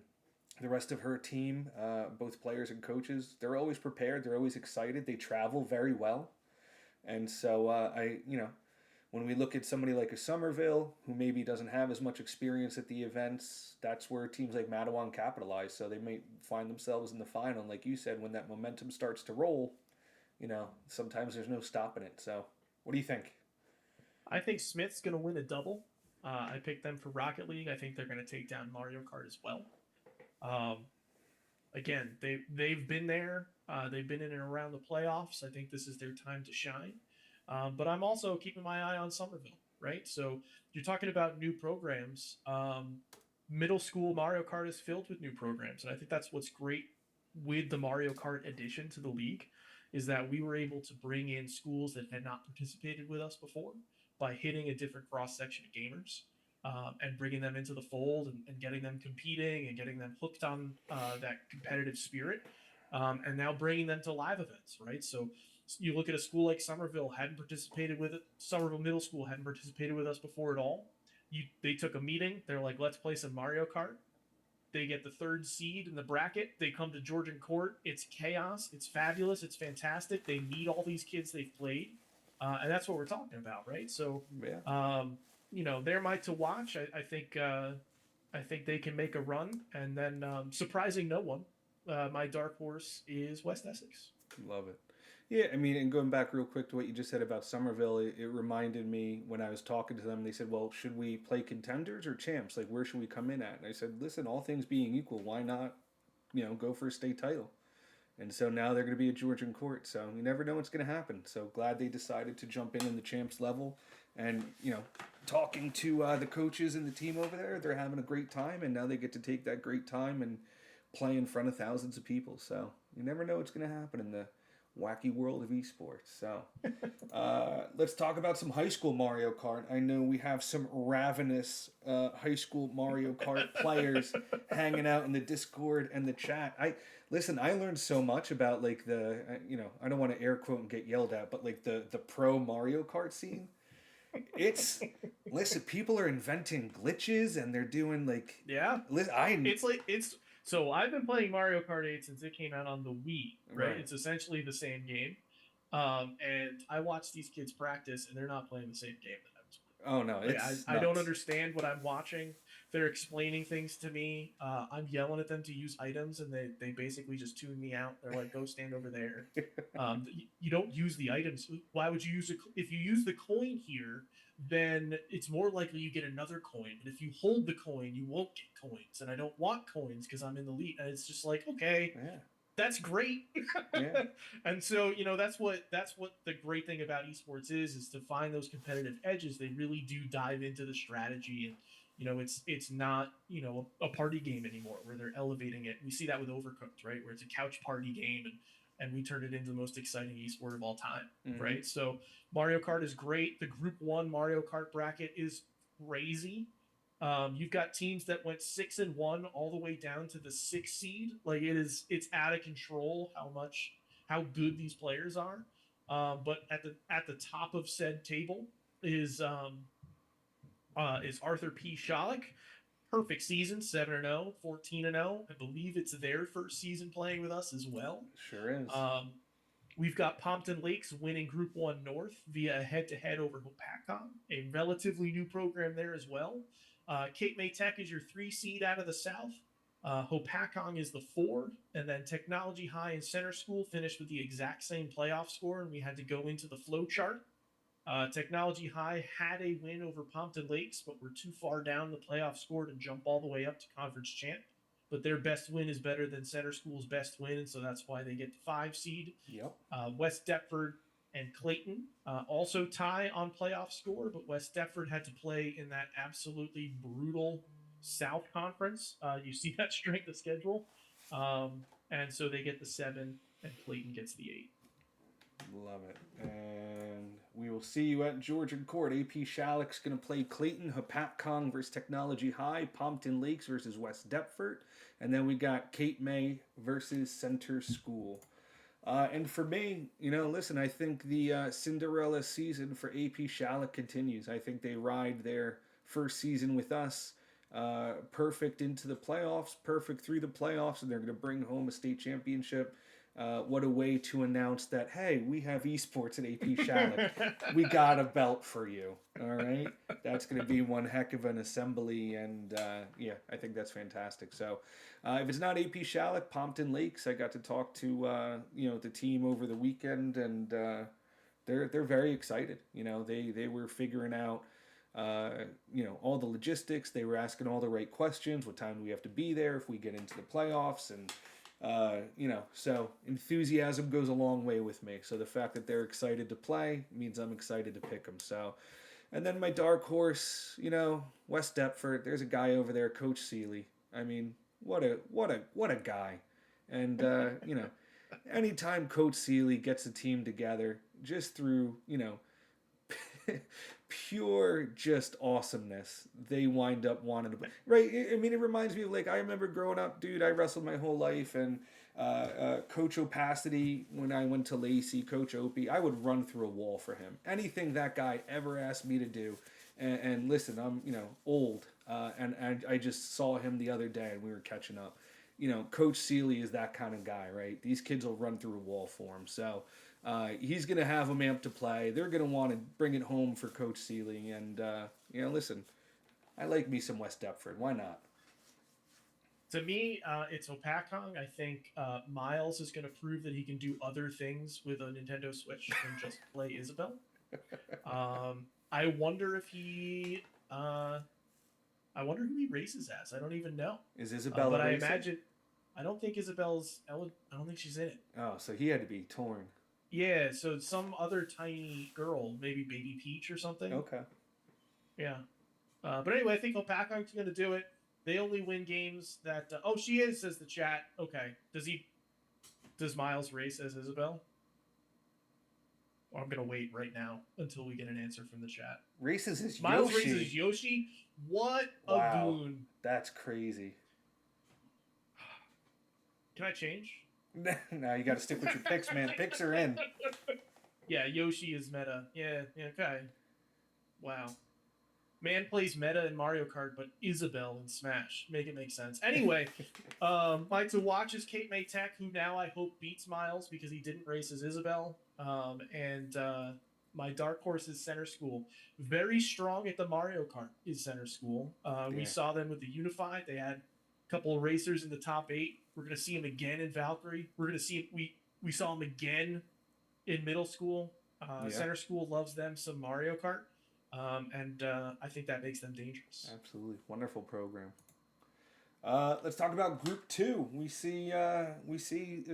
the rest of her team, both players and coaches, they're always prepared. They're always excited. They travel very well. And so when we look at somebody like a Somerville, who maybe doesn't have as much experience at the events, that's where teams like Matawan capitalize. So they may find themselves in the final. And like you said, when that momentum starts to roll, sometimes there's no stopping it. So what do you think? I think Smith's going to win a double. I picked them for Rocket League. I think they're going to take down Mario Kart as well. Again, they've been there. They've been in and around the playoffs. I think this is their time to shine. But I'm also keeping my eye on Somerville, right? So you're talking about new programs. Middle school Mario Kart is filled with new programs. And I think that's what's great with the Mario Kart addition to the league, is that we were able to bring in schools that had not participated with us before by hitting a different cross-section of gamers and bringing them into the fold and getting them competing and getting them hooked on that competitive spirit, and now bringing them to live events, right? So you look at a school like Somerville Somerville Middle School hadn't participated with us before at all. They took a meeting. They're like, let's play some Mario Kart. They get the 3rd seed in the bracket. They come to Georgian Court. It's chaos. It's fabulous. It's fantastic. They meet all these kids they've played. And that's what we're talking about, right? So, they're my to watch. I think they can make a run. And then, surprising no one, my dark horse is West Essex. Love it. Yeah, I mean, and going back real quick to what you just said about Somerville, it reminded me when I was talking to them, they said, well, should we play contenders or champs? Like, where should we come in at? And I said, listen, all things being equal, why not, go for a state title? And so now they're going to be at Georgian Court. So you never know what's going to happen. So glad they decided to jump in the champs level. And, talking to the coaches and the team over there, they're having a great time. And now they get to take that great time and play in front of thousands of people. So you never know what's going to happen in the wacky world of esports. So let's talk about some high school Mario Kart. I know we have some ravenous high school Mario Kart players hanging out in the Discord and the chat. I learned so much about like the I don't want to air quote and get yelled at, but like the pro Mario Kart scene. People are inventing glitches and they're doing like So I've been playing Mario Kart 8 since it came out on the Wii, right? Right. It's essentially the same game. And I watch these kids practice, and they're not playing the same game that I was playing. Oh no, I don't understand what I'm watching. They're explaining things to me. I'm yelling at them to use items, and they basically just tune me out. They're like, "Go stand over there." You don't use the items. Why would you use it? If you use the coin here, then it's more likely you get another coin. But if you hold the coin, you won't get coins. And I don't want coins because I'm in the lead. And it's just like, okay, Yeah. that's great. Yeah. And so, that's what the great thing about esports is to find those competitive edges. They really do dive into the strategy, and it's not, a party game anymore where they're elevating it. We see that with Overcooked, right? Where it's a couch party game, and we turned it into the most exciting esport of all time, right? So Mario Kart is great. The Group 1 Mario Kart bracket is crazy. You've got teams that went 6-1 all the way down to the 6th seed. Like it's out of control how good these players are. But at the top of said table is Arthur P. Schalik. Perfect season, 7-0, 14-0. I believe it's their first season playing with us as well. Sure is. We've got Pompton Lakes winning Group 1 North via head-to-head over Hopatcong, a relatively new program there as well. Cape May Tech is your 3 seed out of the South. Hopatcong is the 4, and then Technology High and Center School finished with the exact same playoff score, and we had to go into the flow chart. Technology High had a win over Pompton Lakes, but were too far down the playoff score to jump all the way up to conference champ. But their best win is better than Center School's best win, and so that's why they get the 5 seed. Yep. West Deptford and Clayton also tie on playoff score, but West Deptford had to play in that absolutely brutal South Conference. You see that strength of schedule. And so they get the 7, and Clayton gets the 8. Love it. And we will see you at Georgian Court. AP Shalleck's going to play Clayton, Hopatcong versus Technology High, Pompton Lakes versus West Deptford, and then we got Cape May versus Center School. And for me, listen, I think the Cinderella season for AP Shalleck continues. I think they ride their first season with us perfect into the playoffs, perfect through the playoffs, and they're going to bring home a state championship. What a way to announce that, hey, we have esports at AP Shalleck. We got a belt for you. All right? That's going to be one heck of an assembly. And, I think that's fantastic. So if it's not AP Shalleck, Pompton Lakes, I got to talk to, the team over the weekend. And they're very excited. They were figuring out, all the logistics. They were asking all the right questions. What time do we have to be there if we get into the playoffs? And so enthusiasm goes a long way with me. So the fact that they're excited to play means I'm excited to pick them. So, and then my dark horse, West Deptford, there's a guy over there, Coach Seeley. I mean, what a guy. And, anytime Coach Seeley gets a team together just through, pure just awesomeness, they wind up wanting to play. Right? I mean, it reminds me of, like, I remember growing up, dude, I wrestled my whole life, and Coach Opacity, when I went to Lacey, Coach Opie, I would run through a wall for him. Anything that guy ever asked me to do. And listen, I'm, old, and I just saw him the other day, and we were catching up. Coach Seeley is that kind of guy, right? These kids will run through a wall for him. So he's going to have them amped to play. They're going to want to bring it home for Coach Seeley. And, listen, I like me some West Deptford. Why not? To me, it's Hopatcong. I think Miles is going to prove that he can do other things with a Nintendo Switch than just play Isabel. I wonder if he... I wonder who he races as. I don't even know. Is Isabella but racing? I imagine... I don't think Isabel's. I don't think she's in it. Oh, so he had to be torn. Yeah, so some other tiny girl, maybe Baby Peach or something. Okay. Yeah. But anyway, I think Opakong's going to do it. They only win games that. Oh, she is, says the chat. Okay. Does Miles race as Isabel? Well, I'm going to wait right now until we get an answer from the chat. Races is Miles Yoshi. races Yoshi? What Wow. a boon. That's crazy. Can I change? No, you got to stick with your picks, man. Picks are in. Yeah, Yoshi is meta. Yeah, okay. Wow. Man plays meta in Mario Kart, but Isabel in Smash. Make it make sense. Anyway, my to watch is Kate May Tech, who now I hope beats Miles because he didn't race as Isabel. And my dark horse is Center School. Very strong at the Mario Kart is Center School. We saw them with the Unified. They had a couple of racers in the top 8. We're going to see him again in Valkyrie. We're going to see we saw him again in middle school. Center School loves them some Mario Kart. And I think that makes them dangerous. Absolutely. Wonderful program. Let's talk about Group 2. We see a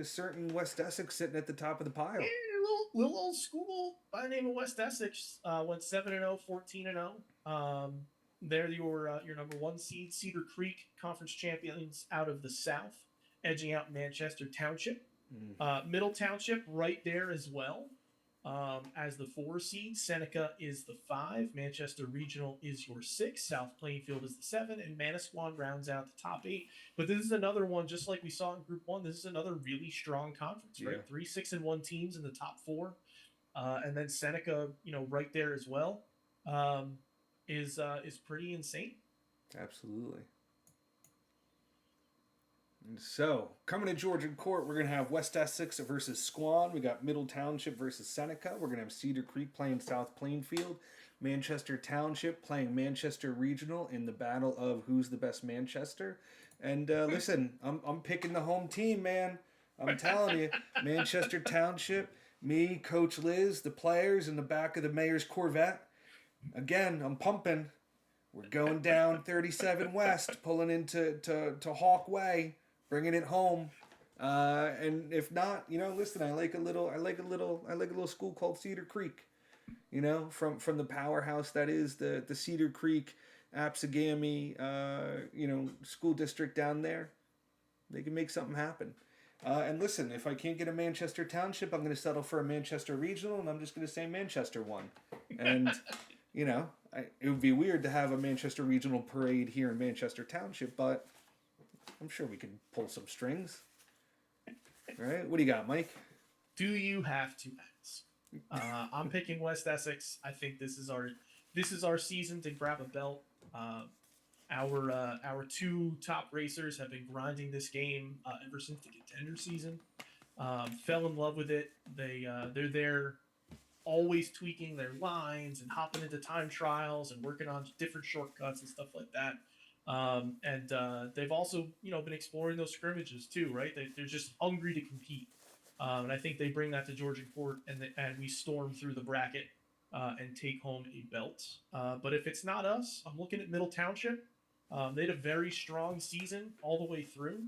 certain West Essex sitting at the top of the pile. Yeah, little old school by the name of West Essex went 7-0, 14-0. They're your number 1 seed, Cedar Creek Conference champions out of the South, edging out Manchester Township. Middle Township right there as well. As the 4 seed, Seneca is the 5, Manchester Regional is your 6, South Plainfield is the 7, and Manasquan rounds out the top 8. But this is another one, just like we saw in Group 1, this is another really strong conference, right? 3 6-1 teams in the top 4. And then Seneca, right there as well, is pretty insane. Absolutely. And so, coming to Georgian Court, we're going to have West Essex versus Squan. We got Middle Township versus Seneca. We're going to have Cedar Creek playing South Plainfield. Manchester Township playing Manchester Regional in the battle of who's the best Manchester. And listen, I'm picking the home team, man. I'm telling you, Manchester Township, me, Coach Liz, the players in the back of the mayor's Corvette. Again, I'm pumping. We're going down 37 West, pulling into Hawk Way. Bringing it home, and if not, listen. I like a little school called Cedar Creek, from the powerhouse that is the Cedar Creek, Apsagami, school district down there. They can make something happen. And listen, if I can't get a Manchester Township, I'm going to settle for a Manchester Regional, and I'm just going to say Manchester won. And it would be weird to have a Manchester Regional parade here in Manchester Township, but I'm sure we can pull some strings. All right, what do you got, Mike? Do you have to ask? I'm picking West Essex. I think this is our season to grab a belt. Our 2 top racers have been grinding this game ever since the contender season. Fell in love with it. They're there, always tweaking their lines and hopping into time trials and working on different shortcuts and stuff like that. And they've also, been exploring those scrimmages too, right? They're just hungry to compete. And I think they bring that to Georgian Court, and we storm through the bracket and take home a belt. But if it's not us, I'm looking at Middle Township. They had a very strong season all the way through.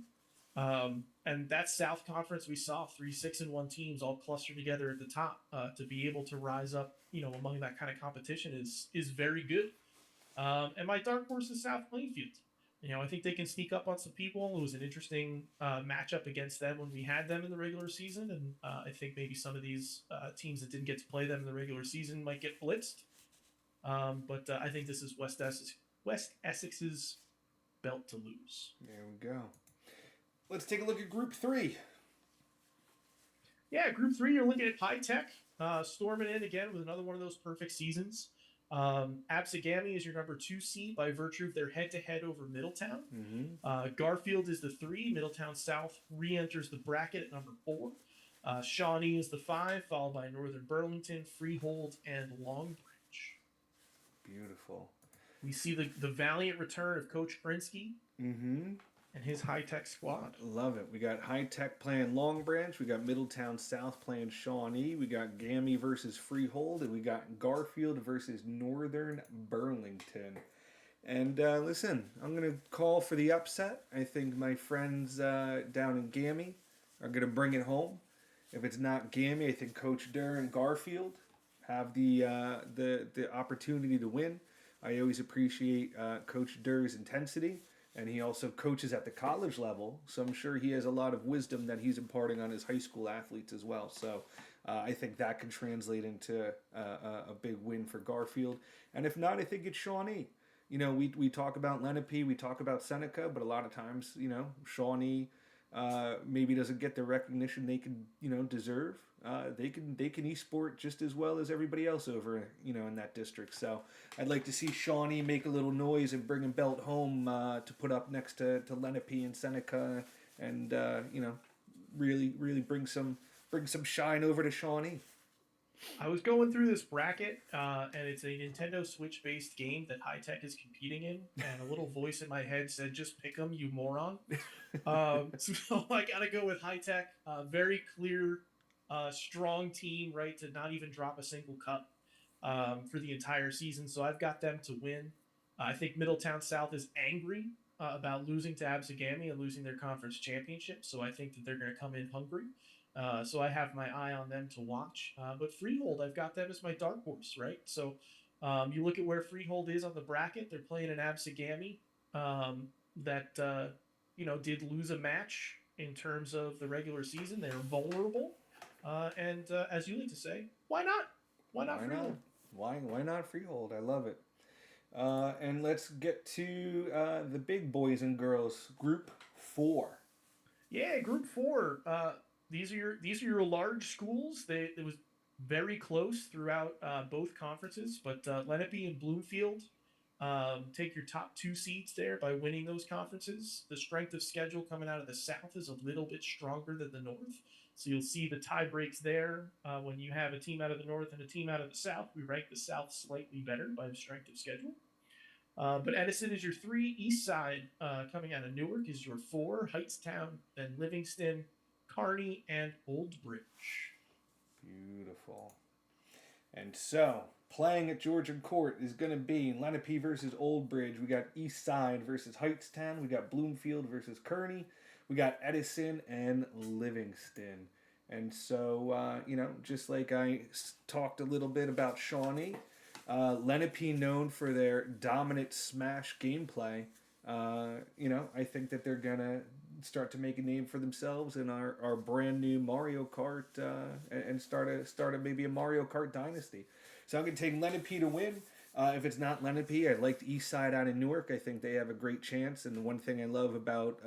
And that South Conference, we saw 3 6-1 teams all clustered together at the top. To be able to rise up, among that kind of competition is very good. And my dark horse is South Plainfield. I think they can sneak up on some people. It was an interesting matchup against them when we had them in the regular season, and I think maybe some of these teams that didn't get to play them in the regular season might get blitzed. But I think this is West Essex's belt to lose. There we go. Let's take a look at Group 3. Yeah, Group 3, you're looking at High Tech storming in again with another one of those perfect seasons. Apsagami is your number 2 seed by virtue of their head-to-head over Middletown. Garfield is the 3. Middletown South re-enters the bracket at number 4. Shawnee is the 5, followed by Northern Burlington, Freehold, and Longbridge. Beautiful. We see the valiant return of Coach Krinsky and his high-tech squad. Love it. We got High Tech playing Long Branch. We got Middletown South playing Shawnee. We got Gammy versus Freehold. And we got Garfield versus Northern Burlington. And listen, I'm going to call for the upset. I think my friends down in Gammy are going to bring it home. If it's not Gammy, I think Coach Durr and Garfield have the opportunity to win. I always appreciate Coach Durr's intensity, and he also coaches at the college level, so I'm sure he has a lot of wisdom that he's imparting on his high school athletes as well. So I think that can translate into a big win for Garfield. And if not, I think it's Shawnee. You know, we talk about Lenape, we talk about Seneca, but a lot of times, you know, Shawnee maybe doesn't get the recognition they could, you know, deserve. They can esport just as well as everybody else over, you know, in that district. So I'd like to see Shawnee make a little noise and bring a belt home to put up next to Lenape and Seneca, and you know, really bring some shine over to Shawnee. I was going through this bracket, and it's a Nintendo Switch based game that High Tech is competing in, and a little voice in my head said, "Just pick 'em, you moron." So I gotta go with High Tech. Very clear, strong team, right? To not even drop a single cup for the entire season. So I've got them to win. I think Middletown South is angry about losing to Absegami and losing their conference championship. So I think that they're going to come in hungry. So I have my eye on them to watch. But Freehold, I've got them as my dark horse, right? So you look at where Freehold is on the bracket. They're playing an Absegami that you know, did lose a match in terms of the regular season. They're vulnerable, and as you like to say, why not? Why not Freehold? Why not Freehold? I love it. And let's get to the big boys and girls, Group 4. Yeah, Group 4. These are your large schools. It was very close throughout both conferences, but Lenape and Bloomfield take your top two seeds there by winning those conferences. The strength of schedule coming out of the South is a little bit stronger than the North, so you'll see the tie breaks there. When you have a team out of the North and a team out of the South, we rank the South slightly better by the strength of schedule. But Edison is your 3. East Side, coming out of Newark, is your 4. Heightstown, then Livingston, Kearney, and Old Bridge. Beautiful. And so, playing at Georgian Court is going to be Lenape versus Old Bridge. We got East Side versus Heightstown. We got Bloomfield versus Kearney. We got Edison and Livingston. And so, you know, just like I talked a little bit about Shawnee, Lenape known for their dominant smash gameplay. You know, I think that they're going to start to make a name for themselves in our brand new Mario Kart and start a maybe a Mario Kart dynasty. So I'm going to take Lenape to win. If it's not Lenape, I like the East Side out in Newark. I think they have a great chance. And the one thing I love about,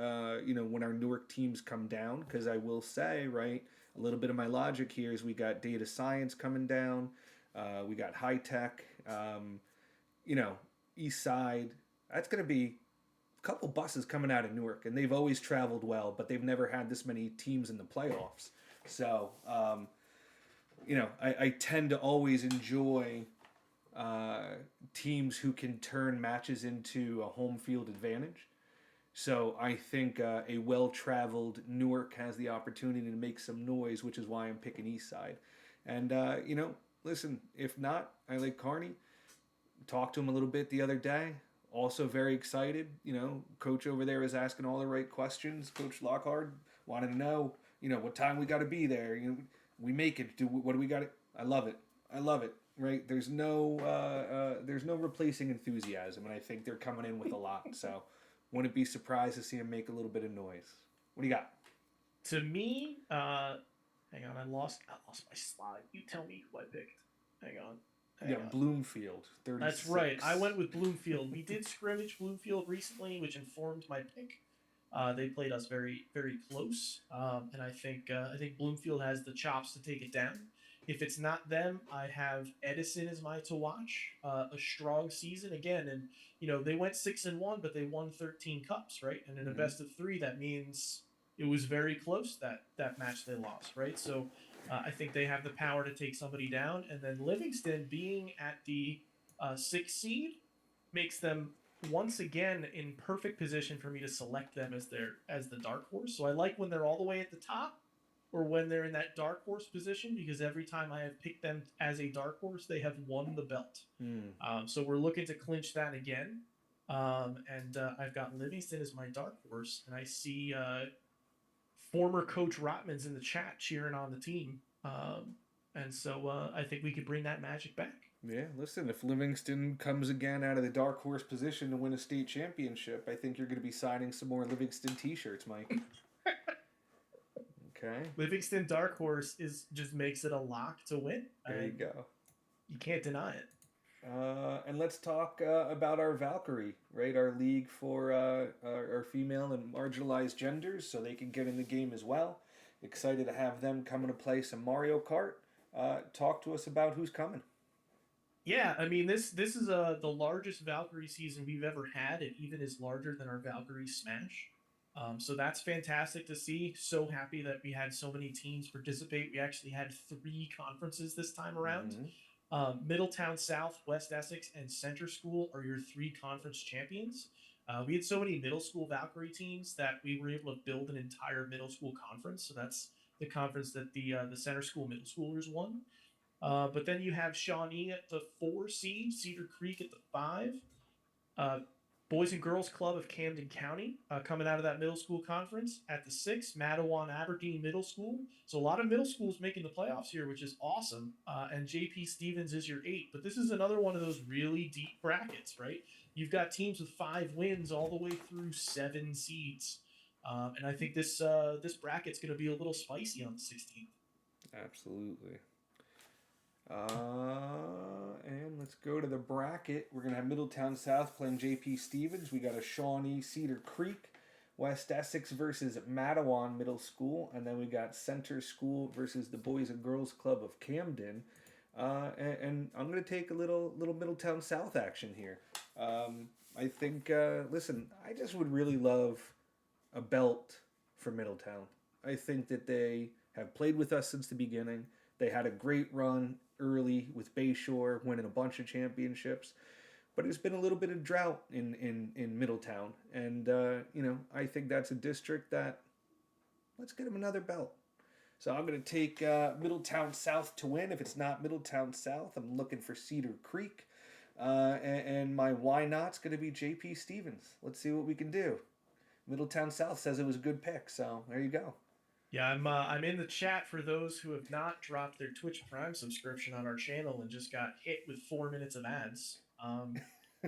you know, when our Newark teams come down, because I will say, right, a little bit of my logic here is we got data science coming down. We got High Tech. You know, East Side. That's going to be couple buses coming out of Newark, and they've always traveled well, but they've never had this many teams in the playoffs. So, you know, I tend to always enjoy teams who can turn matches into a home field advantage. So I think a well-traveled Newark has the opportunity to make some noise, which is why I'm picking East Side. And, you know, listen, if not, I like Kearney. Talked to him a little bit the other day. Also very excited. You know, coach over there is asking all the right questions. Coach Lockhart wanted to know, you know, what time we got to be there. You know, we make it. What do we got? I love it. I love it. Right? There's no replacing enthusiasm, and I think they're coming in with a lot. So, wouldn't be surprised to see them make a little bit of noise. What do you got? To me, hang on, I lost my slide. You tell me who I picked. Hang on. Bloomfield, 36. That's right. I went with Bloomfield. We did scrimmage Bloomfield recently, which informed my pick. They played us very, very close, and I think Bloomfield has the chops to take it down. If it's not them, I have Edison as my to watch. A strong season again, and you know they went 6-1, but they won 13 cups, right? And in a best of 3, that means it was very close that match they lost, right? So. I think they have the power to take somebody down, and then Livingston being at the 6th seed makes them once again in perfect position for me to select them as the dark horse. So I like when they're all the way at the top, or when they're in that dark horse position, because every time I have picked them as a dark horse, they have won the belt. So we're looking to clinch that again. And I've got Livingston as my dark horse, and I see former coach Rotman's in the chat cheering on the team. And so I think we could bring that magic back. Yeah, listen, if Livingston comes again out of the dark horse position to win a state championship, I think you're going to be signing some more Livingston t-shirts, Mike. Okay. Livingston dark horse just makes it a lock to win. There you go. You can't deny it. And let's talk about our Valkyrie, right? Our league for our female and marginalized genders, so they can get in the game as well. Excited to have them coming to play some Mario Kart. Talk to us about who's coming. Yeah, I mean this is the largest Valkyrie season we've ever had. It even is larger than our Valkyrie Smash. So that's fantastic to see. So happy that we had so many teams participate. We actually had 3 conferences this time around. Mm-hmm. Middletown South, West Essex, and Center School are your 3 conference champions. We had so many middle school Valkyrie teams that we were able to build an entire middle school conference. So that's the conference that the Center School middle schoolers won. But then you have Shawnee at the 4 seed, Cedar Creek at the 5. Boys and Girls Club of Camden County coming out of that middle school conference at the 6. Matawan Aberdeen Middle School. So a lot of middle schools making the playoffs here, which is awesome. And JP Stevens is your 8. But this is another one of those really deep brackets, right? You've got teams with 5 wins all the way through 7 seeds. And I think this bracket's going to be a little spicy on the 16th. Absolutely. And let's go to the bracket. We're going to have Middletown South playing JP Stevens. We got a Shawnee Cedar Creek, West Essex versus Matawan Middle School, and then we got Center School versus the Boys and Girls Club of Camden. And I'm going to take a little Middletown South action here. I think, listen, I just would really love a belt for Middletown. I think that they have played with us since the beginning. They had a great run early with Bayshore, winning a bunch of championships. But it's been a little bit of drought in Middletown. And, I think that's a district that, let's get them another belt. So I'm going to take Middletown South to win. If it's not Middletown South, I'm looking for Cedar Creek. And my why not's going to be JP Stevens. Let's see what we can do. Middletown South says it was a good pick, so there you go. Yeah, I'm in the chat for those who have not dropped their Twitch Prime subscription on our channel and just got hit with 4 minutes of ads.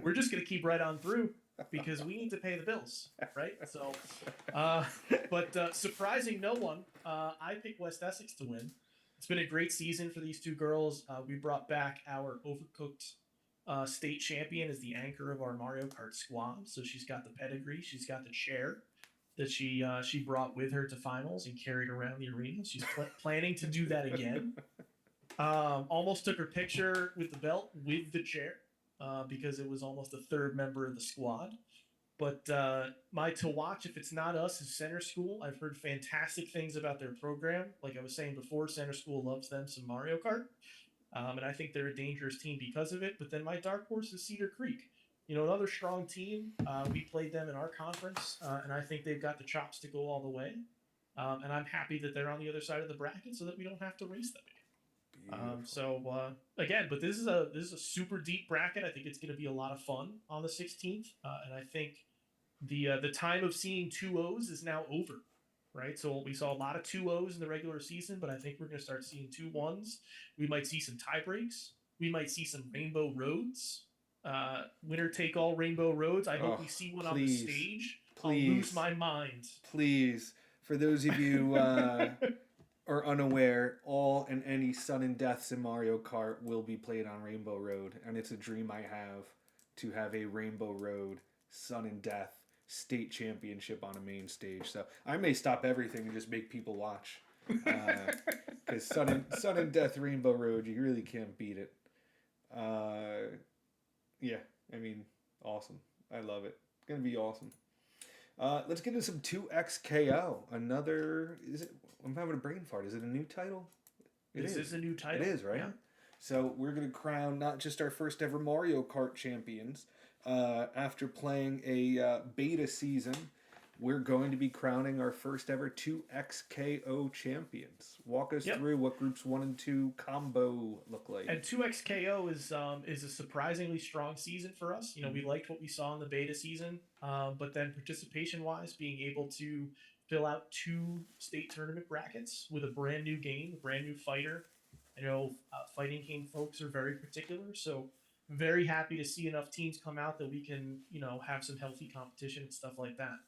We're just going to keep right on through because we need to pay the bills, right? So, but surprising no one, I picked West Essex to win. It's been a great season for these 2 girls. We brought back our Overcooked state champion as the anchor of our Mario Kart squad. So she's got the pedigree, she's got the chair that she brought with her to finals and carried around the arena. She's planning to do that again. Almost took her picture with the belt with the chair because it was almost a 3rd member of the squad. But my to watch, if it's not us, is Center School. I've heard fantastic things about their program. Like I was saying before, Center School loves them some Mario Kart. And I think they're a dangerous team because of it. But then my dark horse is Cedar Creek. Another strong team. We played them in our conference, and I think they've got the chops to go all the way. And I'm happy that they're on the other side of the bracket so that we don't have to race them. Again, but this is a super deep bracket. I think it's going to be a lot of fun on the 16th, and I think the time of seeing 2-0s is now over. Right, so we saw a lot of 2-0s in the regular season, but I think we're going to start seeing 2-1s. We might see some tie breaks. We might see some Rainbow Roads. Winner take all Rainbow Roads. I hope we see one on the stage. Please. I'll lose my mind. Please, for those of you are unaware, all and any sudden deaths in Mario Kart will be played on Rainbow Road, and it's a dream I have to have a Rainbow Road sudden death state championship on a main stage. So I may stop everything and just make people watch, because sudden death Rainbow Road, you really can't beat it. Yeah, I mean, awesome. I love it. It's gonna be awesome. Let's get into some 2XKO. I'm having a brain fart. Is it a new title? This is a new title. It is, right? Yeah. So we're gonna crown not just our first ever Mario Kart champions, after playing a beta season we're going to be crowning our first ever 2XKO champions. Walk us Yep. through what groups 1 and 2 combo look like. And 2XKO is a surprisingly strong season for us. You know, we liked what we saw in the beta season, but then participation wise, being able to fill out 2 state tournament brackets with a brand new game, a brand new fighter. I know fighting game folks are very particular, so very happy to see enough teams come out that we can, you know, have some healthy competition and stuff like that.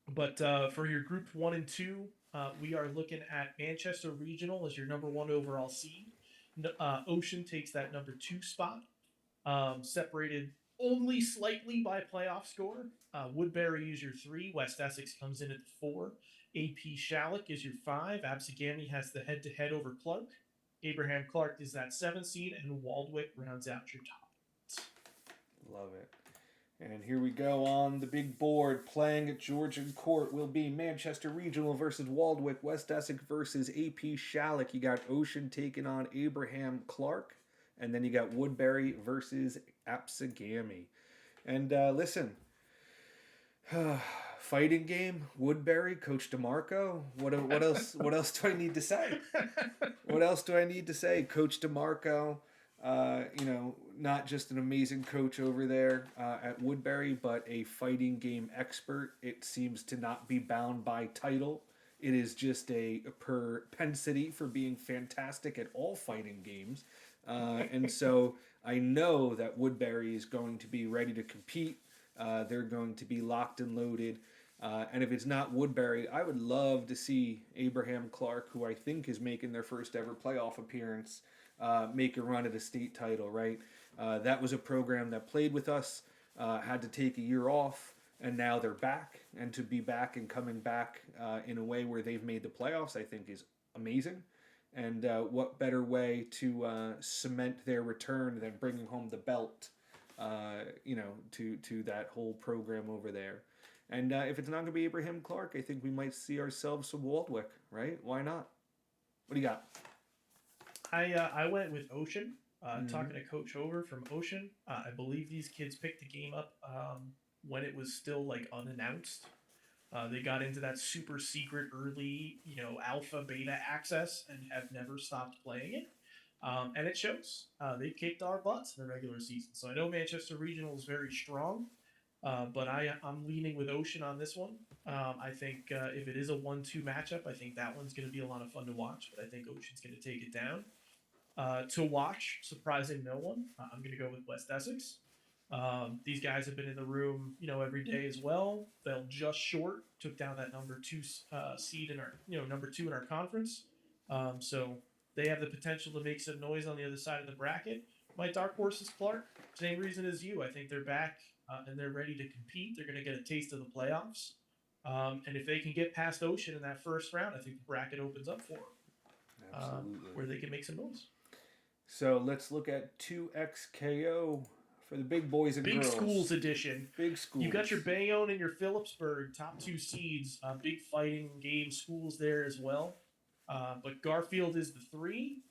But for your group 1 and 2, we are looking at Manchester Regional as your number 1 overall seed. Ocean takes that number 2 spot, separated only slightly by playoff score. Woodbury is your 3. West Essex comes in at 4. AP Shalleck is your 5. Absegami has the head-to-head over Clark. Abraham Clark is that 7 seed, and Waldwick rounds out your top. Love it. And here we go on the big board. Playing at Georgian Court will be Manchester Regional versus Waldwick, West Essex versus AP Shalleck. You got Ocean taking on Abraham Clark, and then you got Woodbury versus Absegami. And listen, fighting game, Woodbury, Coach DeMarco. What else? What else do I need to say? What else do I need to say? Coach DeMarco. You know, not just an amazing coach over there at Woodbury, but a fighting game expert. It seems to not be bound by title. It is just a propensity for being fantastic at all fighting games. And so I know that Woodbury is going to be ready to compete. They're going to be locked and loaded. And if it's not Woodbury, I would love to see Abraham Clark, who I think is making their first ever playoff appearance, make a run at a state title, right? That was a program that played with us, had to take a year off, and now they're back. And to be back and coming back in a way where they've made the playoffs, I think is amazing. And what better way to cement their return than bringing home the belt, you know, to that whole program over there. And if it's not going to be Abraham Clark, I think we might see ourselves some Waldwick, right? Why not? What do you got? I went with Ocean. Talking to Coach Over from Ocean, I believe these kids picked the game up when it was still like unannounced. They got into that super secret early, you know, alpha beta access and have never stopped playing it. And it shows. They kicked our butts in the regular season. So I know Manchester Regional is very strong, but I'm leaning with Ocean on this one. I think if it is a 1-2 matchup, I think that one's going to be a lot of fun to watch. But I think Ocean's going to take it down. To watch, surprising no one, I'm going to go with West Essex. These guys have been in the room, you know, every day as well. Fell just short, took down that number 2 seed in our, you know, number 2 in our conference. So they have the potential to make some noise on the other side of the bracket. My dark horse is Clark. Same reason as you. I think they're back and they're ready to compete. They're going to get a taste of the playoffs. And if they can get past Ocean in that first round, I think the bracket opens up for them. Absolutely. Where they can make some noise. So let's look at 2XKO for the big boys and Big girls. Schools edition. Big schools. You got your Bayonne and your Phillipsburg, top 2 seeds. Big fighting game schools there as well. But Garfield is the 3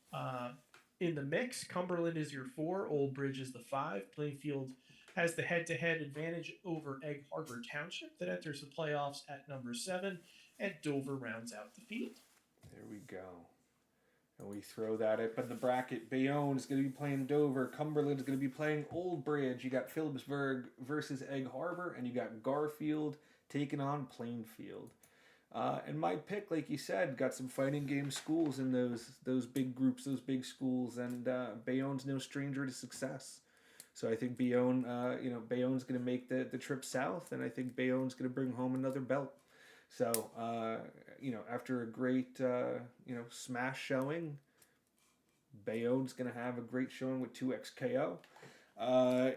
in the mix. Cumberland is your 4. Old Bridge is the 5. Plainfield has the head-to-head advantage over Egg Harbor Township that enters the playoffs at number 7. And Dover rounds out the field. There we go. And we throw that up in the bracket. Bayonne is going to be playing Dover. Cumberland is going to be playing Old Bridge. You got Phillipsburg versus Egg Harbor. And you got Garfield taking on Plainfield. And my pick, like you said, got some fighting game schools in those big groups, those big schools. And Bayonne's no stranger to success. So I think Bayonne, Bayonne's going to make the trip south. And I think Bayonne's going to bring home another belt. So, after a great, smash showing, Bayonne's going to have a great showing with 2XKO.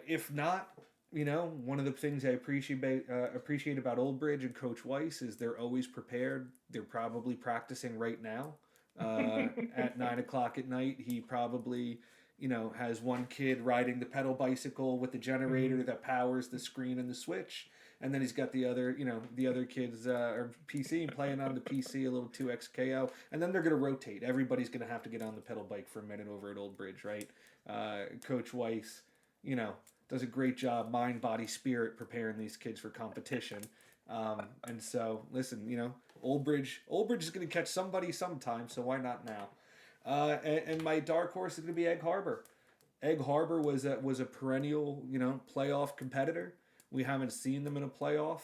If not, one of the things I appreciate about Old Bridge and Coach Weiss is they're always prepared. They're probably practicing right now at 9 o'clock at night. He probably, has one kid riding the pedal bicycle with the generator that powers the screen and the switch. And then he's got the other kids or PC playing on the PC, a little 2XKO. And then they're going to rotate. Everybody's going to have to get on the pedal bike for a minute over at Old Bridge, right? Coach Weiss, does a great job, mind, body, spirit, preparing these kids for competition. And so, listen, Old Bridge is going to catch somebody sometime, so why not now? And my dark horse is going to be Egg Harbor. Egg Harbor was a perennial, playoff competitor. We haven't seen them in a playoff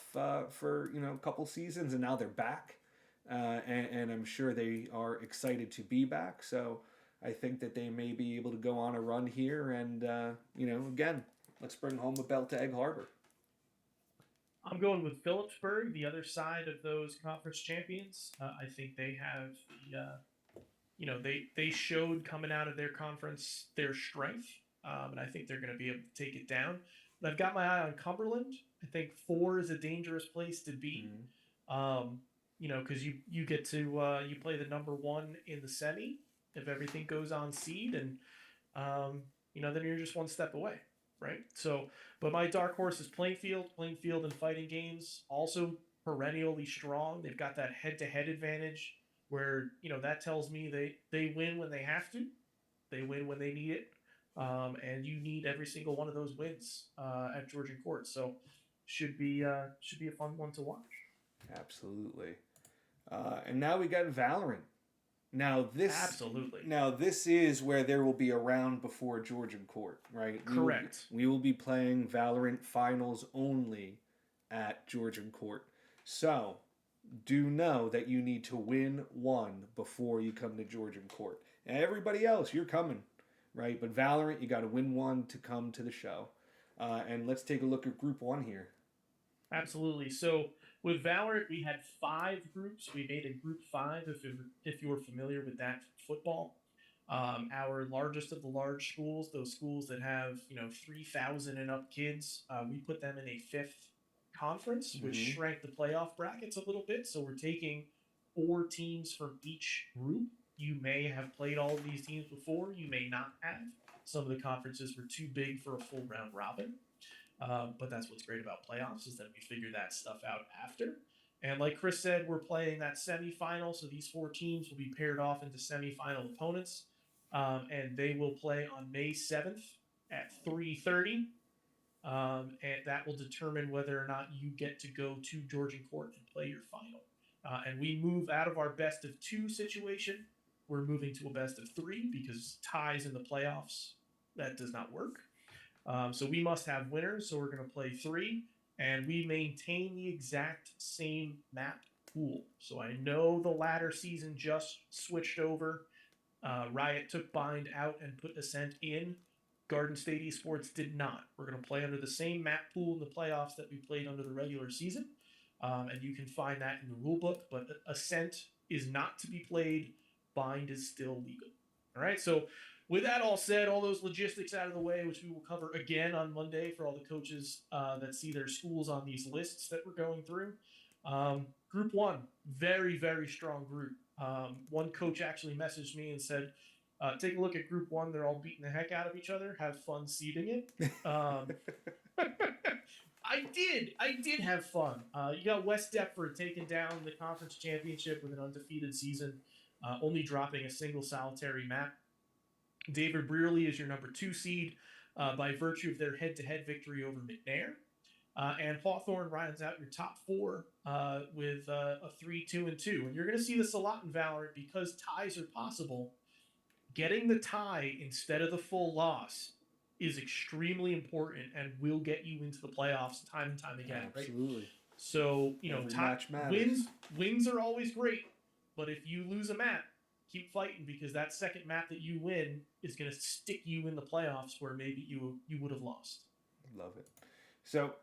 for a couple seasons, and now they're back. And I'm sure they are excited to be back. So I think that they may be able to go on a run here. And, again, let's bring home a belt to Egg Harbor. I'm going with Phillipsburg, the other side of those conference champions. I think they have they showed coming out of their conference their strength, and I think they're going to be able to take it down. But I've got my eye on Cumberland. I think 4 is a dangerous place to be. Because you get to you play the number 1 in the semi if everything goes on seed, and then you're just one step away, right? So, but my dark horse is Plainfield and Fighting Games, also perennially strong. They've got that head-to-head advantage where that tells me they win when they have to, they win when they need it, and you need every single one of those wins at Georgian Court. So, should be a fun one to watch. Absolutely. And now we got Valorant. Now this is where there will be a round before Georgian Court, right? Correct. We will be playing Valorant finals only at Georgian Court. So, do know that you need to win 1 before you come to Georgian Court. And everybody else, you're coming, right? But Valorant, you got to win 1 to come to the show. And let's take a look at Group 1 here. Absolutely. So with Valorant, we had 5 groups. We made a Group 5, if you were familiar with that football. Our largest of the large schools, those schools that have 3,000 and up kids, we put them in a 5th conference, which shrank the playoff brackets a little bit. So we're taking 4 teams from each group. You may have played all of these teams before. You may not have. Some of the conferences were too big for a full round robin. But that's what's great about playoffs is that we figure that stuff out after. And like Chris said, we're playing that semifinal. So these 4 teams will be paired off into semifinal opponents. And they will play on May 7th at 3:30. And that will determine whether or not you get to go to Georgian Court and play your final. And we move out of our best of 2 situation. We're moving to a best of 3 because ties in the playoffs, that does not work. So we must have winners. So we're going to play 3, and we maintain the exact same map pool. So I know the latter season just switched over. Riot took Bind out and put Ascent in. Garden State Esports did not. We're going to play under the same map pool in the playoffs that we played under the regular season. And you can find that in the rulebook. But Ascent is not to be played. Bind is still legal. All right, so with that all said, all those logistics out of the way, which we will cover again on Monday for all the coaches that see their schools on these lists that we're going through. Group 1, very, very strong group. One coach actually messaged me and said, take a look at Group 1. They're all beating the heck out of each other. Have fun seeding it. I did have fun. You got West Deptford taking down the conference championship with an undefeated season, only dropping a single solitary map. David Brearley is your number 2 seed by virtue of their head-to-head victory over McNair. And Hawthorne rounds out your top 4 with a 3-2-2. And you're going to see this a lot in Valorant because ties are possible. Getting the tie instead of the full loss is extremely important and will get you into the playoffs time and time again. Absolutely. Right? So, wins are always great, but if you lose a map, keep fighting because that second map that you win is going to stick you in the playoffs where maybe you would have lost. Love it. So,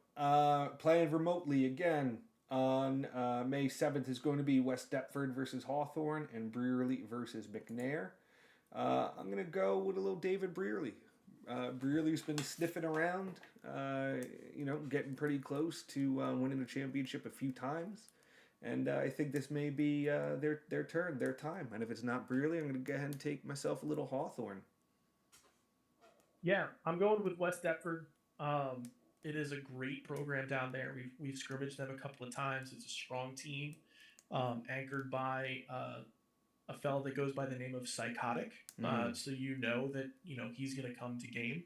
playing remotely again on May 7th is going to be West Deptford versus Hawthorne and Brearley versus McNair. I'm going to go with a little David Brearley. Brearley's been sniffing around, getting pretty close to winning the championship a few times. And I think this may be their turn, their time. And if it's not Brearley, I'm going to go ahead and take myself a little Hawthorne. Yeah, I'm going with West Deptford. It is a great program down there. We've scrimmaged them a couple of times. It's a strong team, anchored by a fellow that goes by the name of Psychotic. So you know that he's going to come to game.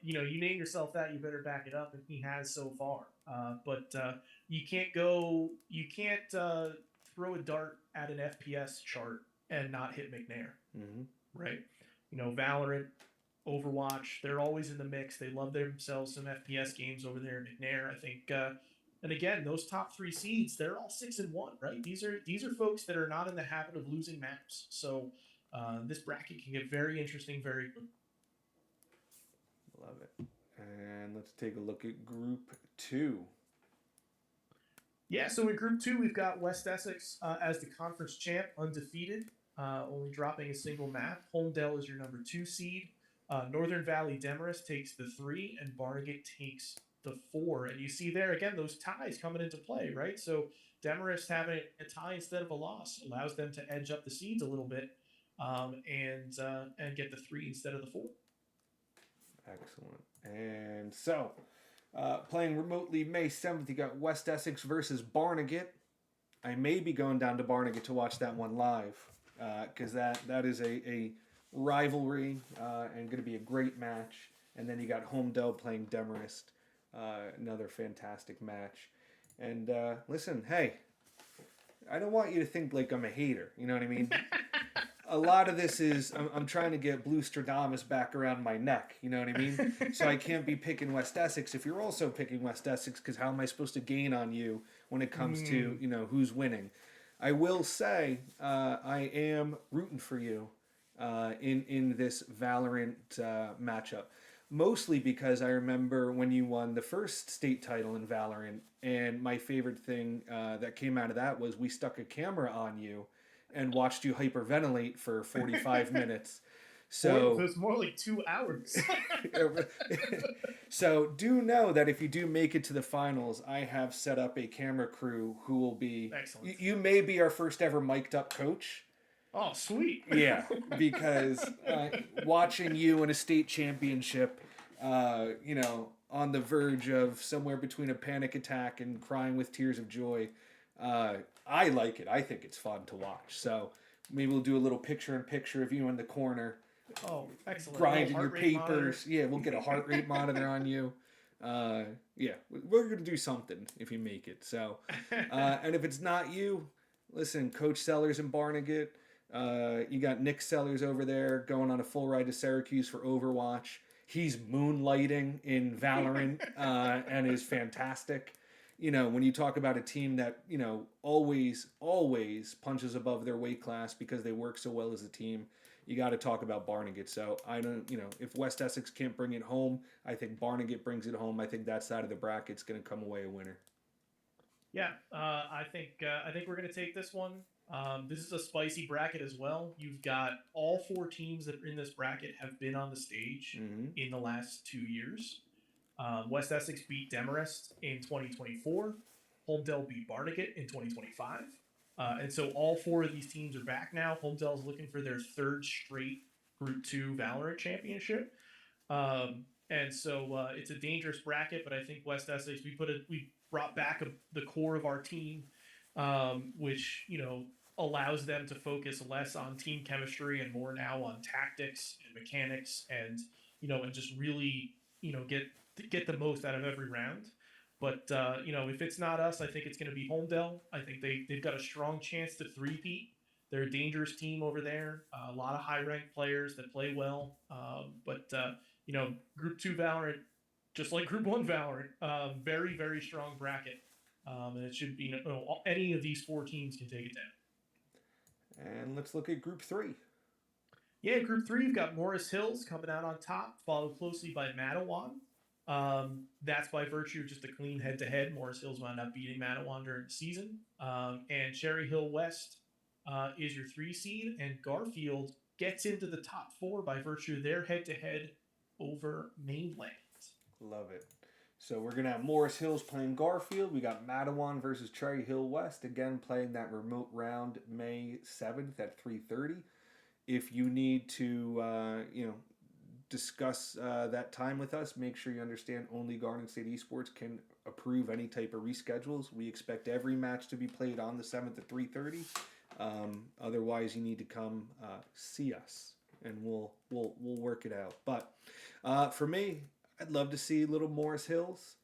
You name yourself that, you better back it up, and he has so far. But you can't throw a dart at an FPS chart and not hit McNair, Mm-hmm. right? Valorant, Overwatch, they're always in the mix. They love themselves some FPS games over there in McNair. I think, and again, those top three seeds, they're all 6-1, right? These are folks that are not in the habit of losing maps. So this bracket can get very interesting very quickly. Love it. And let's take a look at Group 2. Yeah, so in Group 2, we've got West Essex as the conference champ, undefeated, only dropping a single map. Holmdel is your number 2 seed. Northern Valley Demarest takes the 3, and Barnegat takes the 4. And you see there, again, those ties coming into play, right? So Demarest having a tie instead of a loss allows them to edge up the seeds a little bit and get the 3 instead of the 4. Excellent. And so, playing remotely May 7th, you got West Essex versus Barnegat. I may be going down to Barnegat to watch that one live because that is a rivalry and going to be a great match. And then you got Holmdel playing Demarest, another fantastic match. And listen, hey, I don't want you to think like I'm a hater. You know what I mean? A lot of this is I'm trying to get Blue Stradamus back around my neck. You know what I mean? So I can't be picking West Essex if you're also picking West Essex, because how am I supposed to gain on you when it comes to who's winning? I will say I am rooting for you in this Valorant matchup, mostly because I remember when you won the first state title in Valorant, and my favorite thing that came out of that was we stuck a camera on you and watched you hyperventilate for 45 minutes. So it's more like 2 hours. So do know that if you do make it to the finals, I have set up a camera crew who will be excellent. You may be our first ever mic'd up coach. Oh, sweet. Yeah, because watching you in a state championship, on the verge of somewhere between a panic attack and crying with tears of joy, I like it. I think it's fun to watch. So maybe we'll do a little picture-in-picture of you in the corner. Oh, excellent. Grinding your papers. Yeah, we'll get a heart rate monitor on you. Yeah, we're going to do something if you make it. So, and if it's not you, listen, Coach Sellers in Barnegat. You got Nick Sellers over there going on a full ride to Syracuse for Overwatch. He's moonlighting in Valorant and is fantastic. When you talk about a team that, always punches above their weight class because they work so well as a team, you got to talk about Barnegat. So I don't, if West Essex can't bring it home, I think Barnegat brings it home. I think that side of the bracket's going to come away a winner. Yeah, I think we're going to take this one. This is a spicy bracket as well. You've got all 4 teams that are in this bracket have been on the stage in the last 2 years. West Essex beat Demarest in 2024. Holmdel beat Barnegat in 2025. And so all 4 of these teams are back now. Holmdel is looking for their 3rd straight Group 2 Valorant championship. And so it's a dangerous bracket, but I think West Essex, we brought back the core of our team, which, allows them to focus less on team chemistry and more now on tactics and mechanics and just really, get the most out of every round. But, if it's not us, I think it's going to be Holmdel. I think they've got a strong chance to three-peat. They're a dangerous team over there. A lot of high-ranked players that play well. But Group 2 Valorant, just like Group 1 Valorant, very, very strong bracket. And it should be, any of these 4 teams can take it down. And let's look at Group 3. Yeah, Group 3, you've got Morris Hills coming out on top, followed closely by Mattawan. That's by virtue of just a clean head-to-head. Morris Hills wound up beating Mattawan during the season. And Cherry Hill West is your 3 seed, and Garfield gets into the top 4 by virtue of their head-to-head over Mainland. Love it. So we're going to have Morris Hills playing Garfield. We got Mattawan versus Cherry Hill West, again playing that remote round May 7th at 3:30. If you need to, discuss that time with us, make sure you understand only Garden State Esports can approve any type of reschedules. We expect every match to be played on the 7th at 3:30. Otherwise, you need to come see us. and we'll work it out. But for me, I'd love to see little Morris Hills.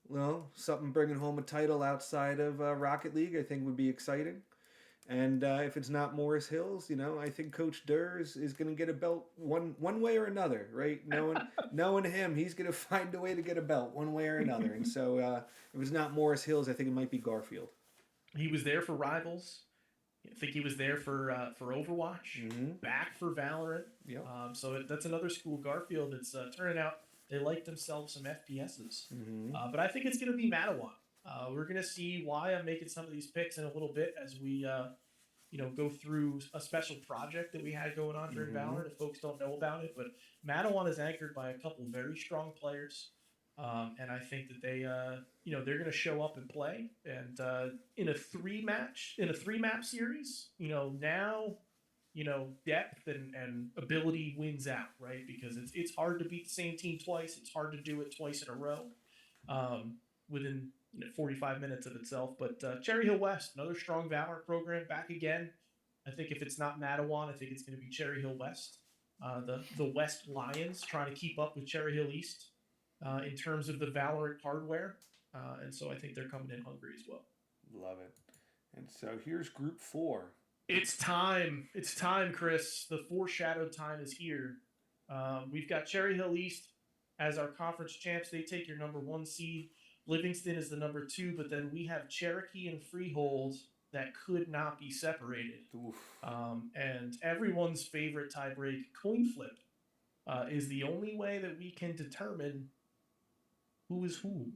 Well, something bringing home a title outside of Rocket League, I think would be exciting. And if it's not Morris Hills, I think Coach Durr is going to get a belt one way or another, right? Knowing him, he's going to find a way to get a belt one way or another. And so if it's not Morris Hills, I think it might be Garfield. He was there for Rivals. I think he was there for Overwatch, back for Valorant. Yep. So that's another school, Garfield. It's turning out they like themselves some FPSs. But I think it's going to be Mattawan. We're going to see why I'm making some of these picks in a little bit as we go through a special project that we had going on during Valorant, if folks don't know about it. But Mattawan is anchored by a couple very strong players. And I think that they're going to show up and play. And in a three map series, now, depth and ability wins out, right? Because it's hard to beat the same team twice. It's hard to do it twice in a row within 45 minutes of itself. But Cherry Hill West, another strong Valorant program, back again. I think if it's not Mattawan, I think it's going to be Cherry Hill West. The West Lions trying to keep up with Cherry Hill East. In terms of the Valorant hardware. And so I think they're coming in hungry as well. Love it. And so here's Group 4. It's time. It's time, Chris. The foreshadowed time is here. We've got Cherry Hill East as our conference champs. They take your number 1 seed. Livingston is the number 2, but then we have Cherokee and Freehold that could not be separated. And everyone's favorite tiebreak, coin flip, is the only way that we can determine who is who.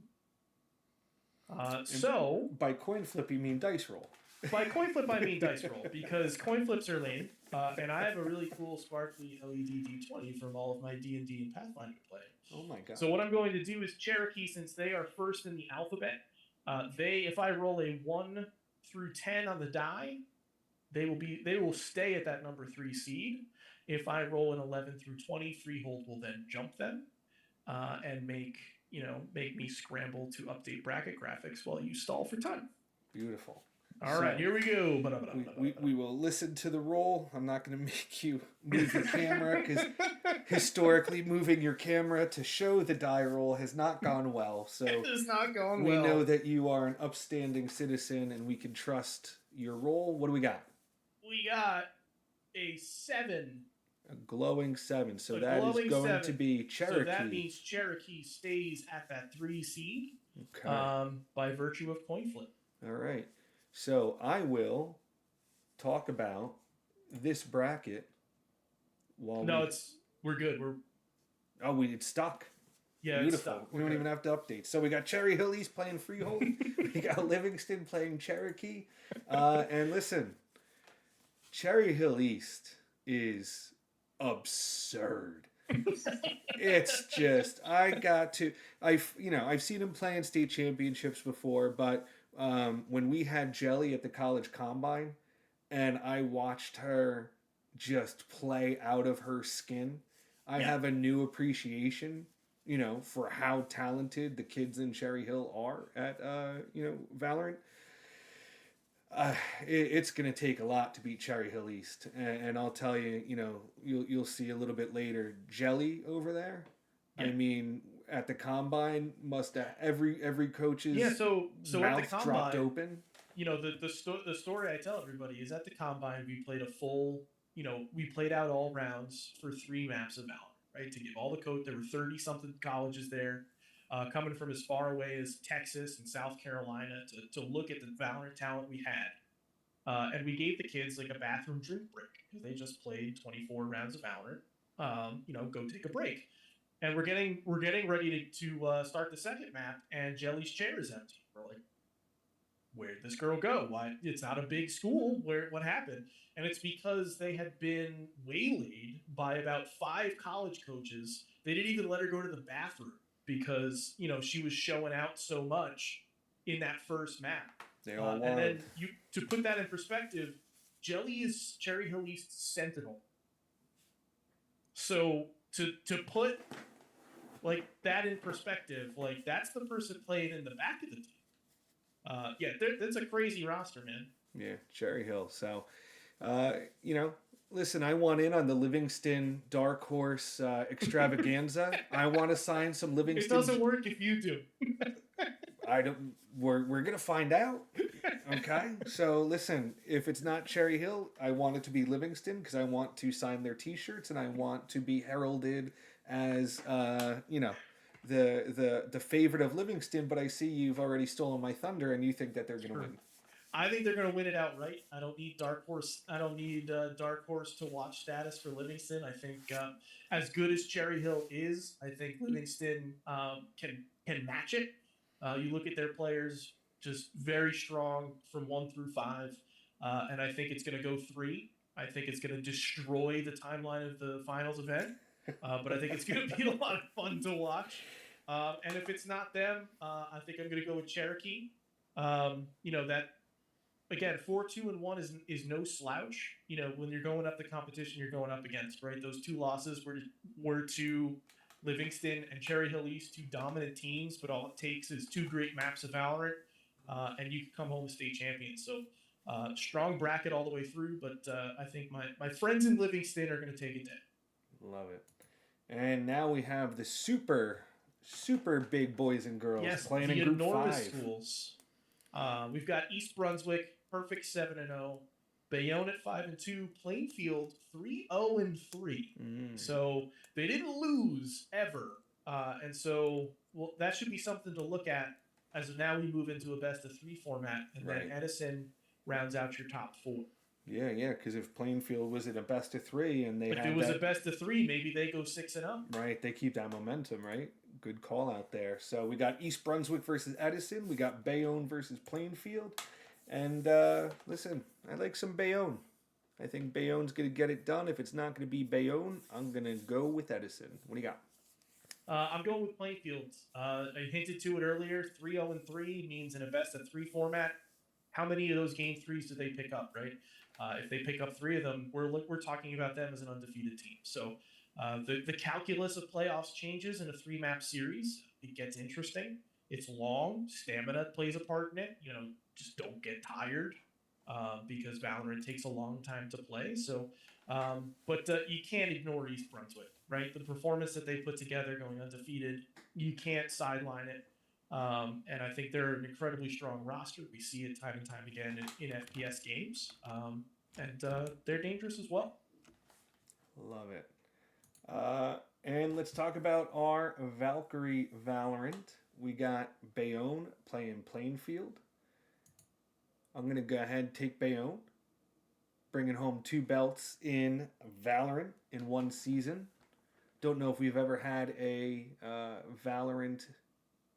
So by coin flip, you mean dice roll. By coin flip, I mean dice roll, because coin flips are lame, and I have a really cool sparkly LED D20 from all of my D&D and Pathfinder play. Oh my god! So what I'm going to do is Cherokee, since they are first in the alphabet, if I roll a 1 through 10 on the die, they will stay at that number 3 seed. If I roll an 11 through 20, Freehold will then jump them and make me scramble to update bracket graphics while you stall for time. Beautiful. All right, here we go. We will listen to the roll. I'm not going to make you move your camera because historically moving your camera to show the die roll has not gone well. So it has not gone well. We well. know that you are an upstanding citizen and we can trust your roll. What do we got? We got a 7. A glowing 7. So that is going to be Cherokee. So that means Cherokee stays at that 3 seed. Okay. By virtue of coin flip. All right. So I will talk about this bracket while we're good. It's stuck. Yeah, beautiful. It's stuck. We don't even have to update. So we got Cherry Hill East playing Freehold. We got Livingston playing Cherokee. And listen, Cherry Hill East is absurd. It's just I've seen him play in state championships before, but when we had Jelly at the college combine and I watched her just play out of her skin, I have a new appreciation, for how talented the kids in Cherry Hill are at Valorant. It's going to take a lot to beat Cherry Hill East. And I'll tell you, you'll see a little bit later, Jelly over there. Yeah. I mean, at the combine, must have every coach's so mouth at the combine, dropped open. The story I tell everybody is at the combine, we played a full, we played out all rounds for 3 maps of Valorant, right? To give all the coach, there were 30-something colleges there. Coming from as far away as Texas and South Carolina to look at the Valorant talent we had. And we gave the kids like a bathroom drink break because they just played 24 rounds of Valorant. Go take a break. And we're getting ready to start the second map, and Jelly's chair is empty. We're like, where'd this girl go? Why? It's not a big school. What happened? And it's because they had been waylaid by about 5 college coaches. They didn't even let her go to the bathroom because she was showing out so much in that first map. They all and then to put that in perspective, Jelly is Cherry Hill East Sentinel. So to put like that in perspective, like that's the person playing in the back of the team. That's a crazy roster, man. Yeah, Cherry Hill. So, Listen, I want in on the Livingston Dark Horse extravaganza. I want to sign some It Livingston. doesn't work if you do. I don't. We're gonna find out. Okay. So listen, if it's not Cherry Hill, I want it to be Livingston because I want to sign their T-shirts and I want to be heralded as the favorite of Livingston. But I see you've already stolen my thunder and you think that they're gonna Sure. win. I think they're going to win it outright. I don't need Dark Horse. I don't need Dark Horse to watch status for Livingston. I think as good as Cherry Hill is, I think Livingston can match it. You look at their players, just very strong from 1 through 5, and I think it's going to go 3. I think it's going to destroy the timeline of the finals event, but I think it's going to be a lot of fun to watch. And if it's not them, I think I'm going to go with Cherokee. That again, 4-2-1 is no slouch. When you're going up the competition, you're going up against, right? Those 2 losses were to Livingston and Cherry Hill East, 2 dominant teams, but all it takes is 2 great maps of Valorant, and you can come home a state champion. So strong bracket all the way through, but I think my friends in Livingston are going to take it down. Love it. And now we have the super big boys and girls Yes, playing the in Group enormous 5. schools. We've got East Brunswick, perfect 7-0. Bayonne at 5-2. Plainfield 3-0-3. So they didn't lose ever, and so that should be something to look at as of now we move into a best-of-3 format, and then Right. Edison rounds out your top 4. Yeah, because if Plainfield was in a best of 3 and they If had it was that, a best-of-3, maybe they go 6-0. right, they keep that momentum, right? Good call out there. So we got East Brunswick versus Edison. We got Bayonne versus Plainfield. And listen, I like some Bayonne. I think Bayonne's going to get it done. If it's not going to be Bayonne, I'm going to go with Edison. What do you got? I'm going with Plainfield. I hinted to it earlier. 3-0-3 means in a best-of-3 format. How many of those game 3s do they pick up, right? If they pick up 3 of them, we're talking about them as an undefeated team. So the calculus of playoffs changes in a 3-map series. It gets interesting. It's long. Stamina plays a part in it. Just don't get tired because Valorant takes a long time to play. So, but you can't ignore East Brunswick, right? The performance that they put together going undefeated, you can't sideline it. And I think they're an incredibly strong roster. We see it time and time again in FPS games. And they're dangerous as well. Love it. And let's talk about our Valkyrie Valorant. We got Bayonne playing Plainfield. I'm going to go ahead and take Bayonne, bringing home 2 belts in Valorant in 1 season. Don't know if we've ever had a Valorant,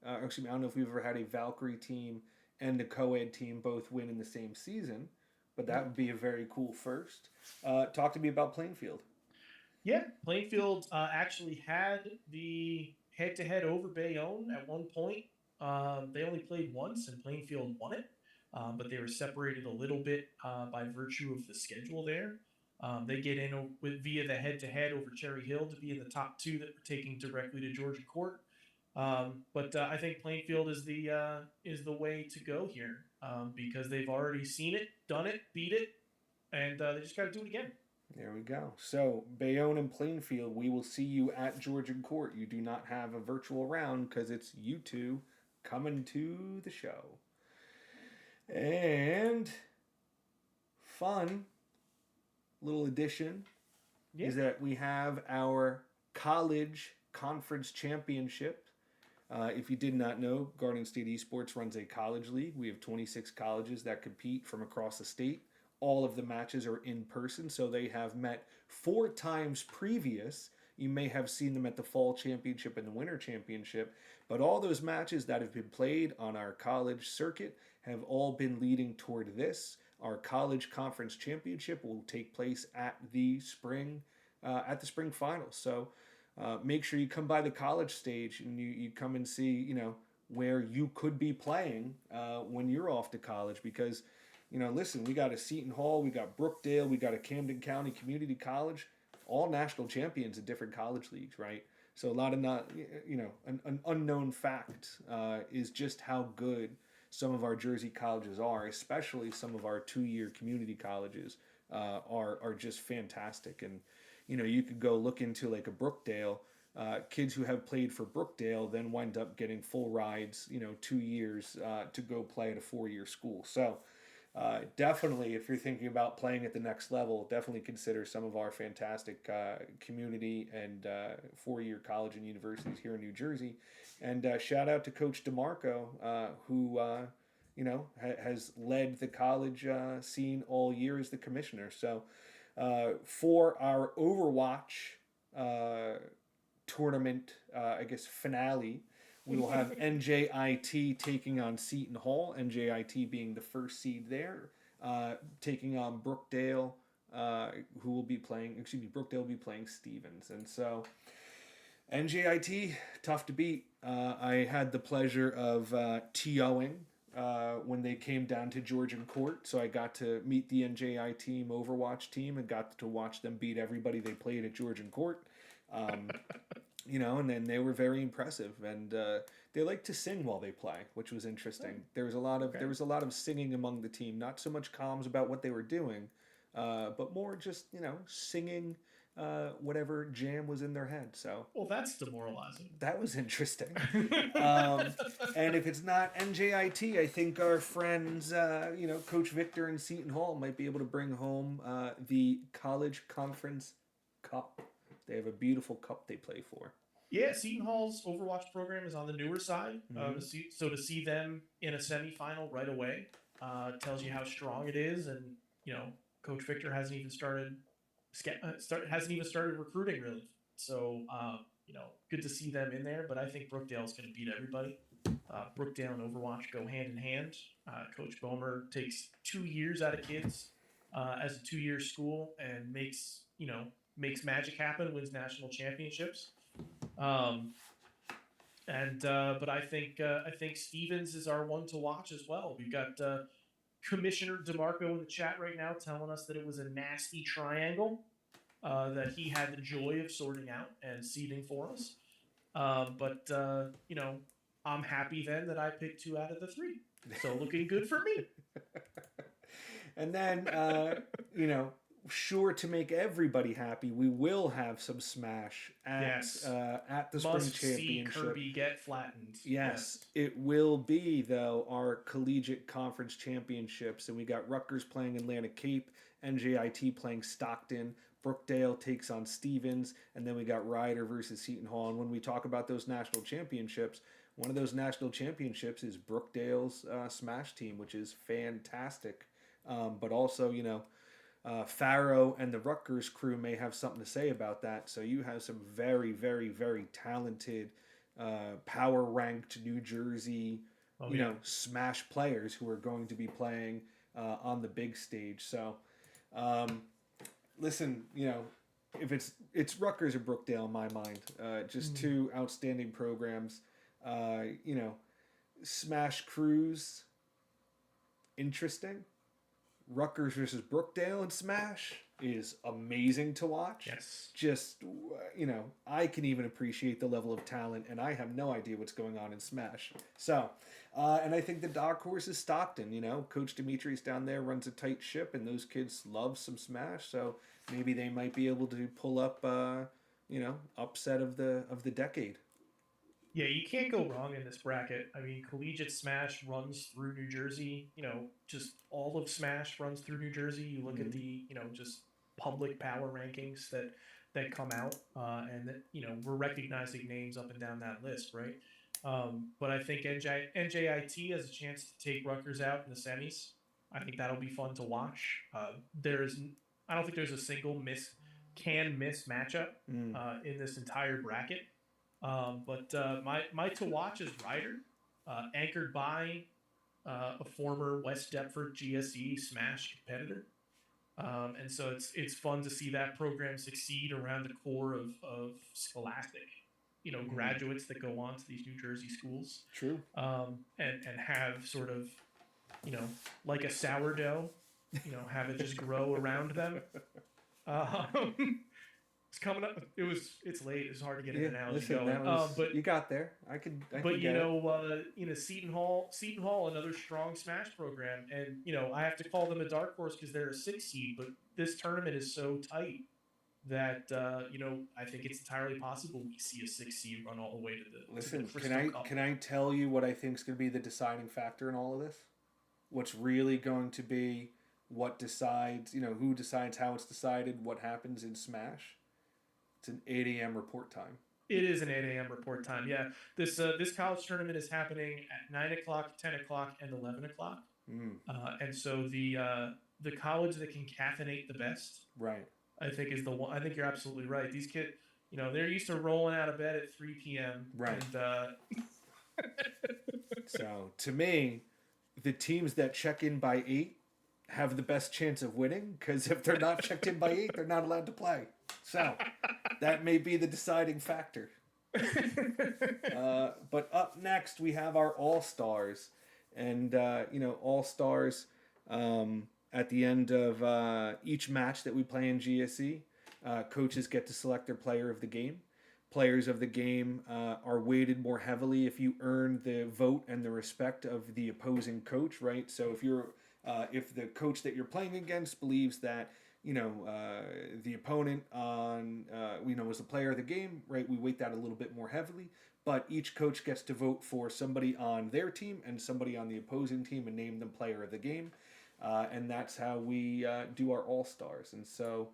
I don't know if we've ever had a Valkyrie team and a co-ed team both win in the same season, but that would be a very cool first. Talk to me about Plainfield. Yeah, Plainfield actually had the head-to-head over Bayonne at one point. They only played once, and Plainfield won it, but they were separated a little bit by virtue of the schedule there. They get in via the head-to-head over Cherry Hill to be in the top 2 that were taking directly to Georgia Court. But I think Plainfield is the way to go here because they've already seen it, done it, beat it, and they just got to do it again. There we go. So, Bayonne and Plainfield, we will see you at Georgian Court. You do not have a virtual round because it's you 2 coming to the show. And fun little addition is that we have our college conference championship. If you did not know, Garden State Esports runs a college league. We have 26 colleges that compete from across the state. All of the matches are in person, so they have met 4 times previous. You may have seen them at the fall championship and the winter championship, but all those matches that have been played on our college circuit have all been leading toward this. Our college conference championship will take place at the spring finals. So make sure you come by the college stage and you come and see, where you could be playing when you're off to college because listen, we got a Seton Hall, we got Brookdale, we got a Camden County Community College, all national champions in different college leagues, right? So a lot of an unknown fact is just how good some of our Jersey colleges are, especially some of our 2-year community colleges are just fantastic. And you could go look into like a Brookdale. Kids who have played for Brookdale then wind up getting full rides, 2 years to go play at a 4-year school. So definitely, if you're thinking about playing at the next level, definitely consider some of our fantastic community and 4-year college and universities here in New Jersey. And shout out to Coach DeMarco, who has led the college scene all year as the commissioner. So for our Overwatch tournament, I guess finale, we will have NJIT taking on Seton Hall, NJIT being the first seed there, taking on Brookdale, who will be playing, Brookdale will be playing Stevens. And so NJIT, tough to beat. I had the pleasure of TOing when they came down to Georgian Court, so I got to meet the NJI team, Overwatch team, and got to watch them beat everybody they played at Georgian Court. And then they were very impressive, and they like to sing while they play, which was interesting. There was a lot of singing among the team, not so much comms about what they were doing, but more just singing whatever jam was in their head. So well, that's demoralizing. That was interesting. And if it's not NJIT, I think our friends, Coach Victor and Seton Hall might be able to bring home the College Conference Cup. They have a beautiful cup they play for. Yeah, Seton Hall's Overwatch program is on the newer side. Mm-hmm. To see them in a semifinal right away tells you how strong it is. And Coach Victor hasn't even started recruiting really. So good to see them in there. But I think Brookdale's going to beat everybody. Brookdale and Overwatch go hand in hand. Coach Bomer takes 2 years out of kids as a 2-year school and makes magic happen, wins national championships. But I think Stevens is our one to watch as well. We've got Commissioner DeMarco in the chat right now telling us that it was a nasty triangle that he had the joy of sorting out and seeding for us. I'm happy then that I picked 2 out of the 3. So looking good for me. And then, sure to make everybody happy, we will have some Smash at the Spring Championship. See Kirby get flattened. Yes, it will be though our collegiate conference championships, and we got Rutgers playing Atlantic Cape, NJIT playing Stockton, Brookdale takes on Stevens, and then we got Ryder versus Seton Hall. And when we talk about those national championships, one of those national championships is Brookdale's Smash team, which is fantastic. But also, Faro and the Rutgers crew may have something to say about that. So you have some very, very, very talented, power-ranked New Jersey, Smash players who are going to be playing on the big stage. So, listen, if it's Rutgers or Brookdale in my mind, just 2 outstanding programs. Smash crews, interesting. Rutgers versus Brookdale in Smash is amazing to watch. Yes. Just, I can even appreciate the level of talent, and I have no idea what's going on in Smash. So, and I think the dark horse is Stockton. Coach Demetrius down there runs a tight ship, and those kids love some Smash. So maybe they might be able to pull up, upset of the decade. Yeah, you can't go wrong in this bracket. I mean, collegiate Smash runs through New Jersey. Just all of Smash runs through New Jersey. You look at the, just public power rankings that come out, and that, we're recognizing names up and down that list, right? But I think NJIT has a chance to take Rutgers out in the semis. I think that'll be fun to watch. I don't think there's a single miss matchup in this entire bracket. But my to watch is Ryder, anchored by a former West Deptford GSE Smash competitor. And so it's fun to see that program succeed around the core of Scholastic, graduates that go on to these New Jersey schools. True. And have sort of, like a sourdough, have it just grow around them. It's coming up. It's late. It's hard to get an Yeah, analogy listen, going. that was But you got there. I could you get it. know, Seton Hall, another strong Smash program, and you know, I have to call them a dark horse because they're a 6 seed. But this tournament is so tight that you know, I think it's entirely possible we see a 6 seed run all the way to the Listen, Crystal Cup. can I tell you what I think is going to be the deciding factor in all of this? What's really going to be what decides, who decides how it's decided, what happens in Smash? It's an 8 a.m. report time. It is an 8 a.m. report time. Yeah, this college tournament is happening at 9 o'clock, 10 o'clock, and 11 o'clock. And so the college that can caffeinate the best, right? I think is the one. I think you're absolutely right. These kids, you know, they're used to rolling out of bed at 3 p.m. Right. And, so to me, the teams that check in by 8 have the best chance of winning, because if they're not checked in by 8, they're not allowed to play. So that may be the deciding factor. But up next, we have our All-Stars. And, All-Stars, at the end of each match that we play in GSE, coaches get to select their player of the game. Players of the game are weighted more heavily if you earn the vote and the respect of the opposing coach, right? So if the coach that you're playing against believes that the opponent was the player of the game, right? We weight that a little bit more heavily. But each coach gets to vote for somebody on their team and somebody on the opposing team and name them player of the game. And that's how we do our All-Stars. And so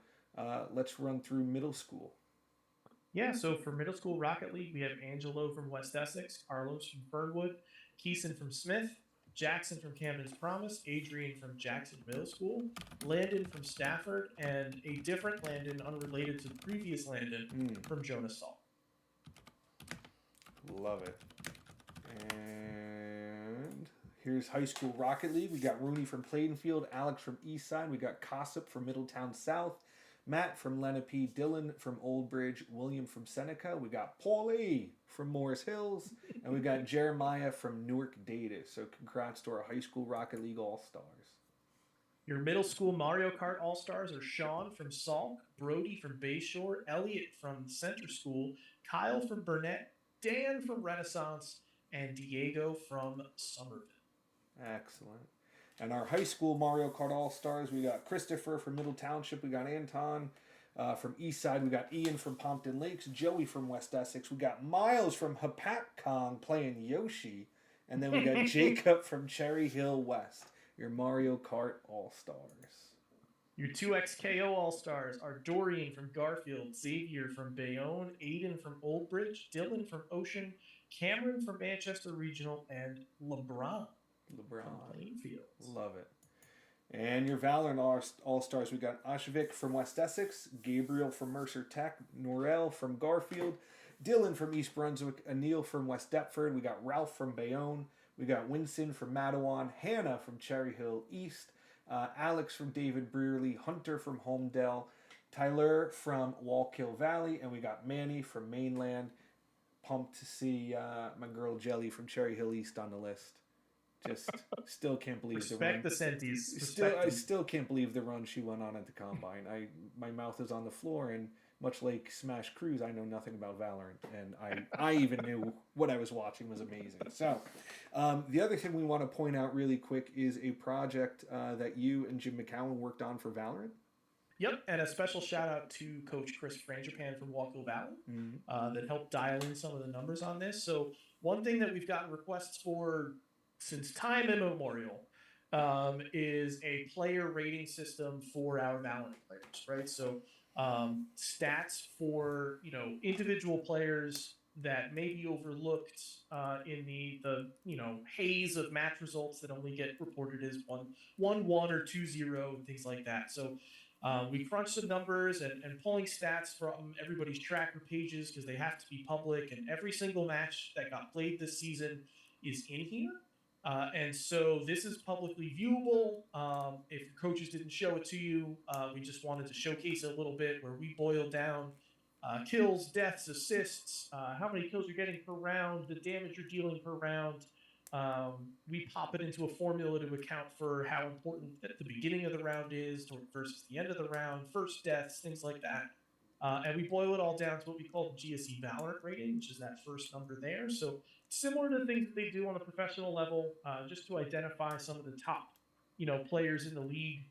let's run through middle school. Yeah, so for middle school Rocket League, we have Angelo from West Essex, Carlos from Fernwood, Keeson from Smith, Jackson from Camden's Promise, Adrian from Jackson Middle School, Landon from Stafford, and a different Landon unrelated to the previous Landon from Jonas Salk. Love it. And here's high school Rocket League. We got Rooney from Plainfield, Alex from Eastside. We got Cossip from Middletown South, Matt from Lenape, Dylan from Old Bridge, William from Seneca. We got Paulie from Morris Hills, and we got Jeremiah from Newark Data. So congrats to our high school Rocket League All-Stars. Your middle school Mario Kart All-Stars are Sean from Salk, Brody from Bayshore, Elliot from Center School, Kyle from Burnett, Dan from Renaissance, and Diego from Somerville. Excellent. And our high school Mario Kart All-Stars, we got Christopher from Middle Township, we got Anton from Eastside, we got Ian from Pompton Lakes, Joey from West Essex, we got Miles from Hapatcong playing Yoshi, and then we got Jacob from Cherry Hill West, your Mario Kart All-Stars. Your 2XKO All-Stars are Dorian from Garfield, Xavier from Bayonne, Aiden from Old Bridge, Dylan from Ocean, Cameron from Manchester Regional, and LeBron from Plainfield. Love it. And your Valorant All-Stars, we got Ashvik from West Essex, Gabriel from Mercer Tech, Norel from Garfield, Dylan from East Brunswick, Anil from West Deptford, we got Ralph from Bayonne, we got Winston from Matawan, Hannah from Cherry Hill East, Alex from David Brearley, Hunter from Homedale, Tyler from Wallkill Valley, and we got Manny from Mainland. Pumped to see my girl Jelly from Cherry Hill East on the list. Just still can't believe Respect the the Senties. I still can't believe the run she went on at the Combine. My mouth is on the floor, and much like Smash Cruise, I know nothing about Valorant, and I even knew what I was watching was amazing. So, the other thing we want to point out really quick is a project that you and Jim McCowan worked on for Valorant. Yep, and a special shout out to Coach Chris Frangipan from Wallkill Valley that helped dial in some of the numbers on this. So one thing that we've gotten requests for since time immemorial is a player rating system for our Valorant players, right? So stats for individual players that may be overlooked in the haze of match results that only get reported as 1-1 or 2-0 and things like that. So we crunched some numbers and pulling stats from everybody's tracker pages because they have to be public, and every single match that got played this season is in here. And so this is publicly viewable. If your coaches didn't show it to you, we just wanted to showcase it a little bit where we boiled down kills, deaths, assists, how many kills you're getting per round, the damage you're dealing per round. We pop it into a formula to account for how important at the beginning of the round is versus the end of the round, first deaths, things like that. And we boil it all down to what we call the GSE Valorant rating, which is that first number there. So similar to the things that they do on the professional level, just to identify some of the top, players in the league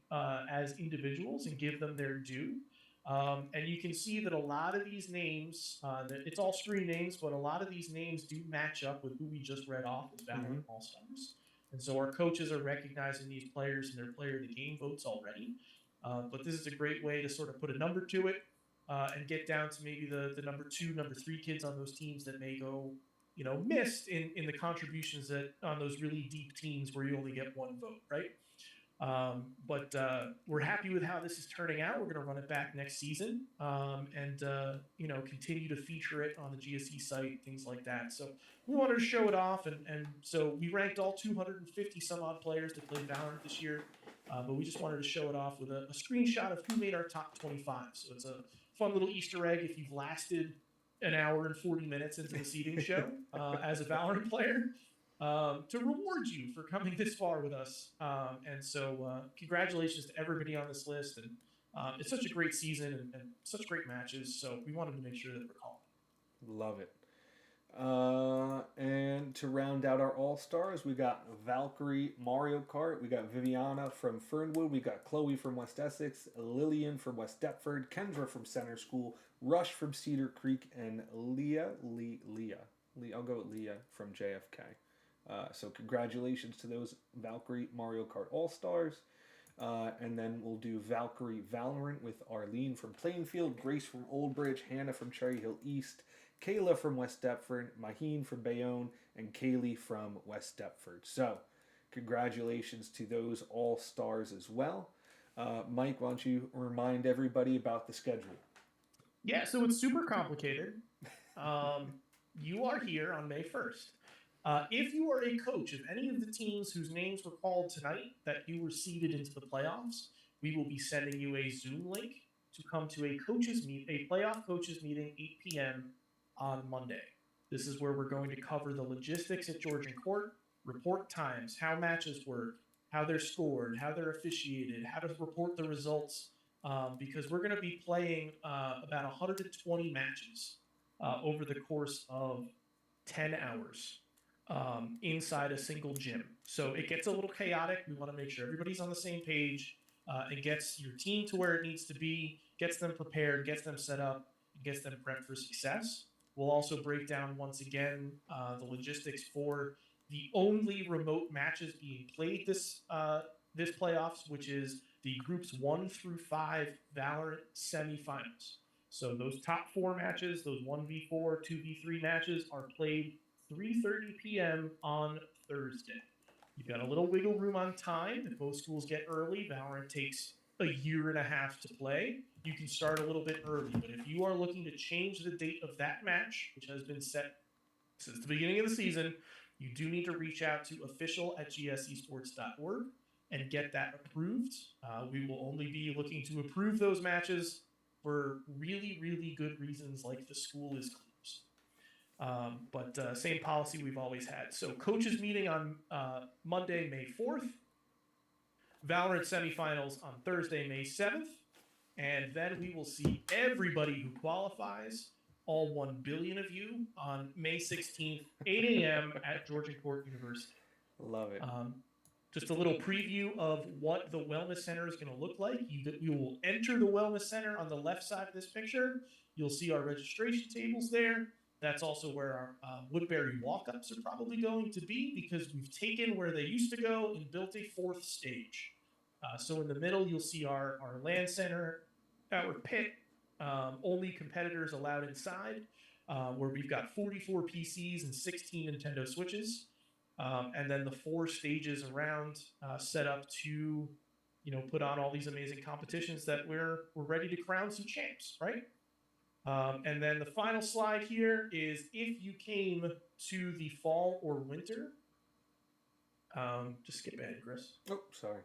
as individuals and give them their due. And you can see that a lot of these names, it's all screen names, but a lot of these names do match up with who we just read off as Valorant All-Stars. And so our coaches are recognizing these players in their player of the game votes already. But this is a great way to sort of put a number to it and get down to maybe the number 2, number 3 kids on those teams that may go, missed in the contributions that on those really deep teams where you only get one vote, right? But we're happy with how this is turning out. We're going to run it back next season and continue to feature it on the GSE site, things like that. So we wanted to show it off. And so we ranked all 250 some odd players that played Valorant this year. But we just wanted to show it off with a screenshot of who made our top 25. So it's a fun little Easter egg if you've lasted an hour and 40 minutes into the seeding show as a Valorant player. To reward you for coming this far with us. And so congratulations to everybody on this list. And it's such a great season and such great matches. So we wanted to make sure that we're calling. Love it. And to round out our All-Stars, we got Valkyrie Mario Kart. We got Viviana from Fernwood. We got Chloe from West Essex. Lillian from West Deptford. Kendra from Center School. Rush from Cedar Creek. And Leah. I'll go with Leah from JFK. So congratulations to those Valkyrie Mario Kart All-Stars. And then we'll do Valkyrie Valorant with Arlene from Plainfield, Grace from Old Bridge, Hannah from Cherry Hill East, Kayla from West Deptford, Maheen from Bayonne, and Kaylee from West Deptford. So congratulations to those All-Stars as well. Mike, why don't you remind everybody about the schedule? Yeah, so it's super complicated. You are here on May 1st. If you are a coach of any of the teams whose names were called tonight that you were seeded into the playoffs, we will be sending you a Zoom link to come to a playoff coaches meeting 8 p.m. on Monday. This is where we're going to cover the logistics at Georgian Court, report times, how matches work, how they're scored, how they're officiated, how to report the results, because we're going to be playing about 120 matches over the course of 10 hours. Inside a single gym. So it gets a little chaotic. We want to make sure everybody's on the same page and gets your team to where it needs to be, gets them prepared, gets them set up, and gets them prepped for success. We'll also break down once again the logistics for the only remote matches being played this playoffs, which is the groups 1 through 5 Valorant semifinals. So those top 4 matches, those 1v4, 2v3 matches are played 3:30 p.m. on Thursday. You've got a little wiggle room on time. If both schools get early, Valorant takes a year and a half to play. You can start a little bit early. But if you are looking to change the date of that match, which has been set since the beginning of the season, you do need to reach out to official@gsesports.org and get that approved. We will only be looking to approve those matches for really, really good reasons like the school is closed. But same policy we've always had. So coaches meeting on Monday, May 4th. Valorant semifinals on Thursday, May 7th. And then we will see everybody who qualifies, all 1 billion of you, on May 16th, 8 a.m. at Georgian Court University. Love it. Just a little preview of what the Wellness Center is going to look like. You will enter the Wellness Center on the left side of this picture. You'll see our registration tables there. That's also where our Woodbury walk-ups are probably going to be because we've taken where they used to go and built a 4th stage. So in the middle, you'll see our LAN center, our pit, only competitors allowed inside, where we've got 44 PCs and 16 Nintendo Switches. And then the 4 stages around set up to, put on all these amazing competitions that we're ready to crown some champs, right? And then the final slide here is if you came to the fall or winter, just skip ahead, Chris. Oh, sorry.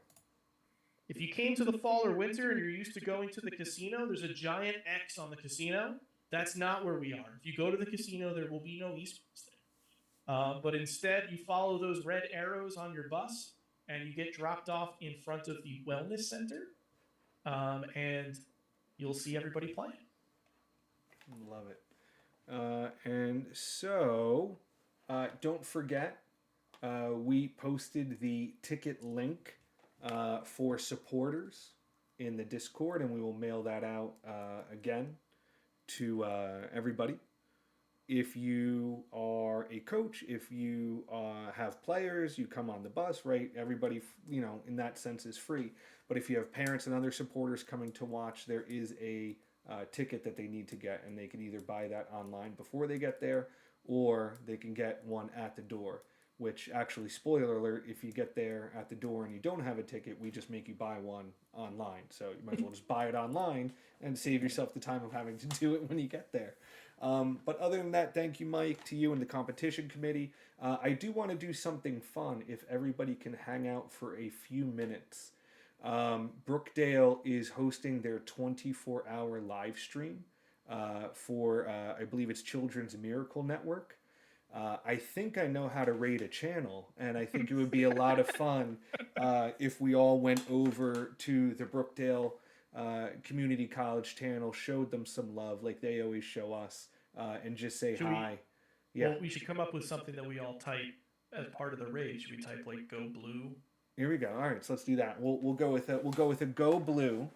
If you came to the fall or winter and you're used to going to the casino, there's a giant X on the casino. That's not where we are. If you go to the casino, there will be no esports there. But instead, you follow those red arrows on your bus and you get dropped off in front of the Wellness Center. And you'll see everybody playing. Love it. And so, don't forget, we posted the ticket link for supporters in the Discord, and we will mail that out again to everybody. If you are a coach, if you have players, you come on the bus, right? Everybody, in that sense is free. But if you have parents and other supporters coming to watch, there is a ticket that they need to get, and they can either buy that online before they get there, or they can get one at the door. Which actually, spoiler alert, if you get there at the door and you don't have a ticket, we just make you buy one online. So you might as well just buy it online and save yourself the time of having to do it when you get there. But other than that, thank you, Mike, to you and the competition committee. I do want to do something fun if everybody can hang out for a few minutes. Brookdale is hosting their 24-hour live stream for, I believe it's Children's Miracle Network. I think I know how to raid a channel, and I think it would be a lot of fun if we all went over to the Brookdale Community College channel, showed them some love like they always show us, and just say hi. Well, we should come up with something that we all type as part of the raid. Should we type like "Go Blue"? Here we go. All right, so let's do that. We'll go with a Go Blue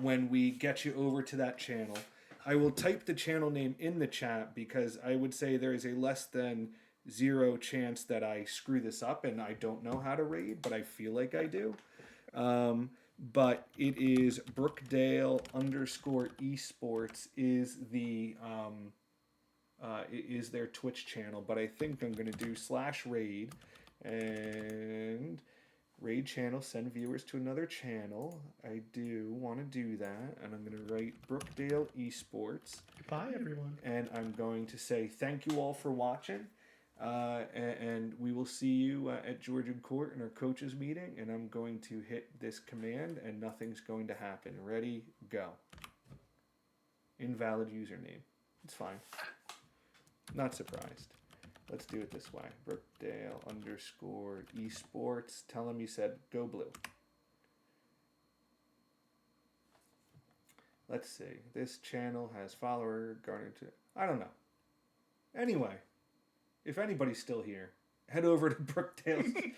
when we get you over to that channel. I will type the channel name in the chat because I would say there is a less than 0 chance that I screw this up, and I don't know how to raid, but I feel like I do. But it is Brookdale_esports is the is their Twitch channel, but I think I'm gonna do /raid and raid channel, send viewers to another channel. I do want to do that, and I'm going to write Brookdale Esports. Bye, everyone. And I'm going to say thank you all for watching, and we will see you at Georgian Court in our coaches meeting, and I'm going to hit this command, and nothing's going to happen. Ready, go. Invalid username. It's fine. Not surprised. Let's do it this way. Brookdale_esports. Tell him you said Go Blue. Let's see. This channel has follower garnered to... I don't know. Anyway, if anybody's still here, head over to Brookdale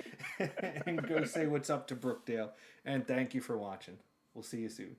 and go say what's up to Brookdale. And thank you for watching. We'll see you soon.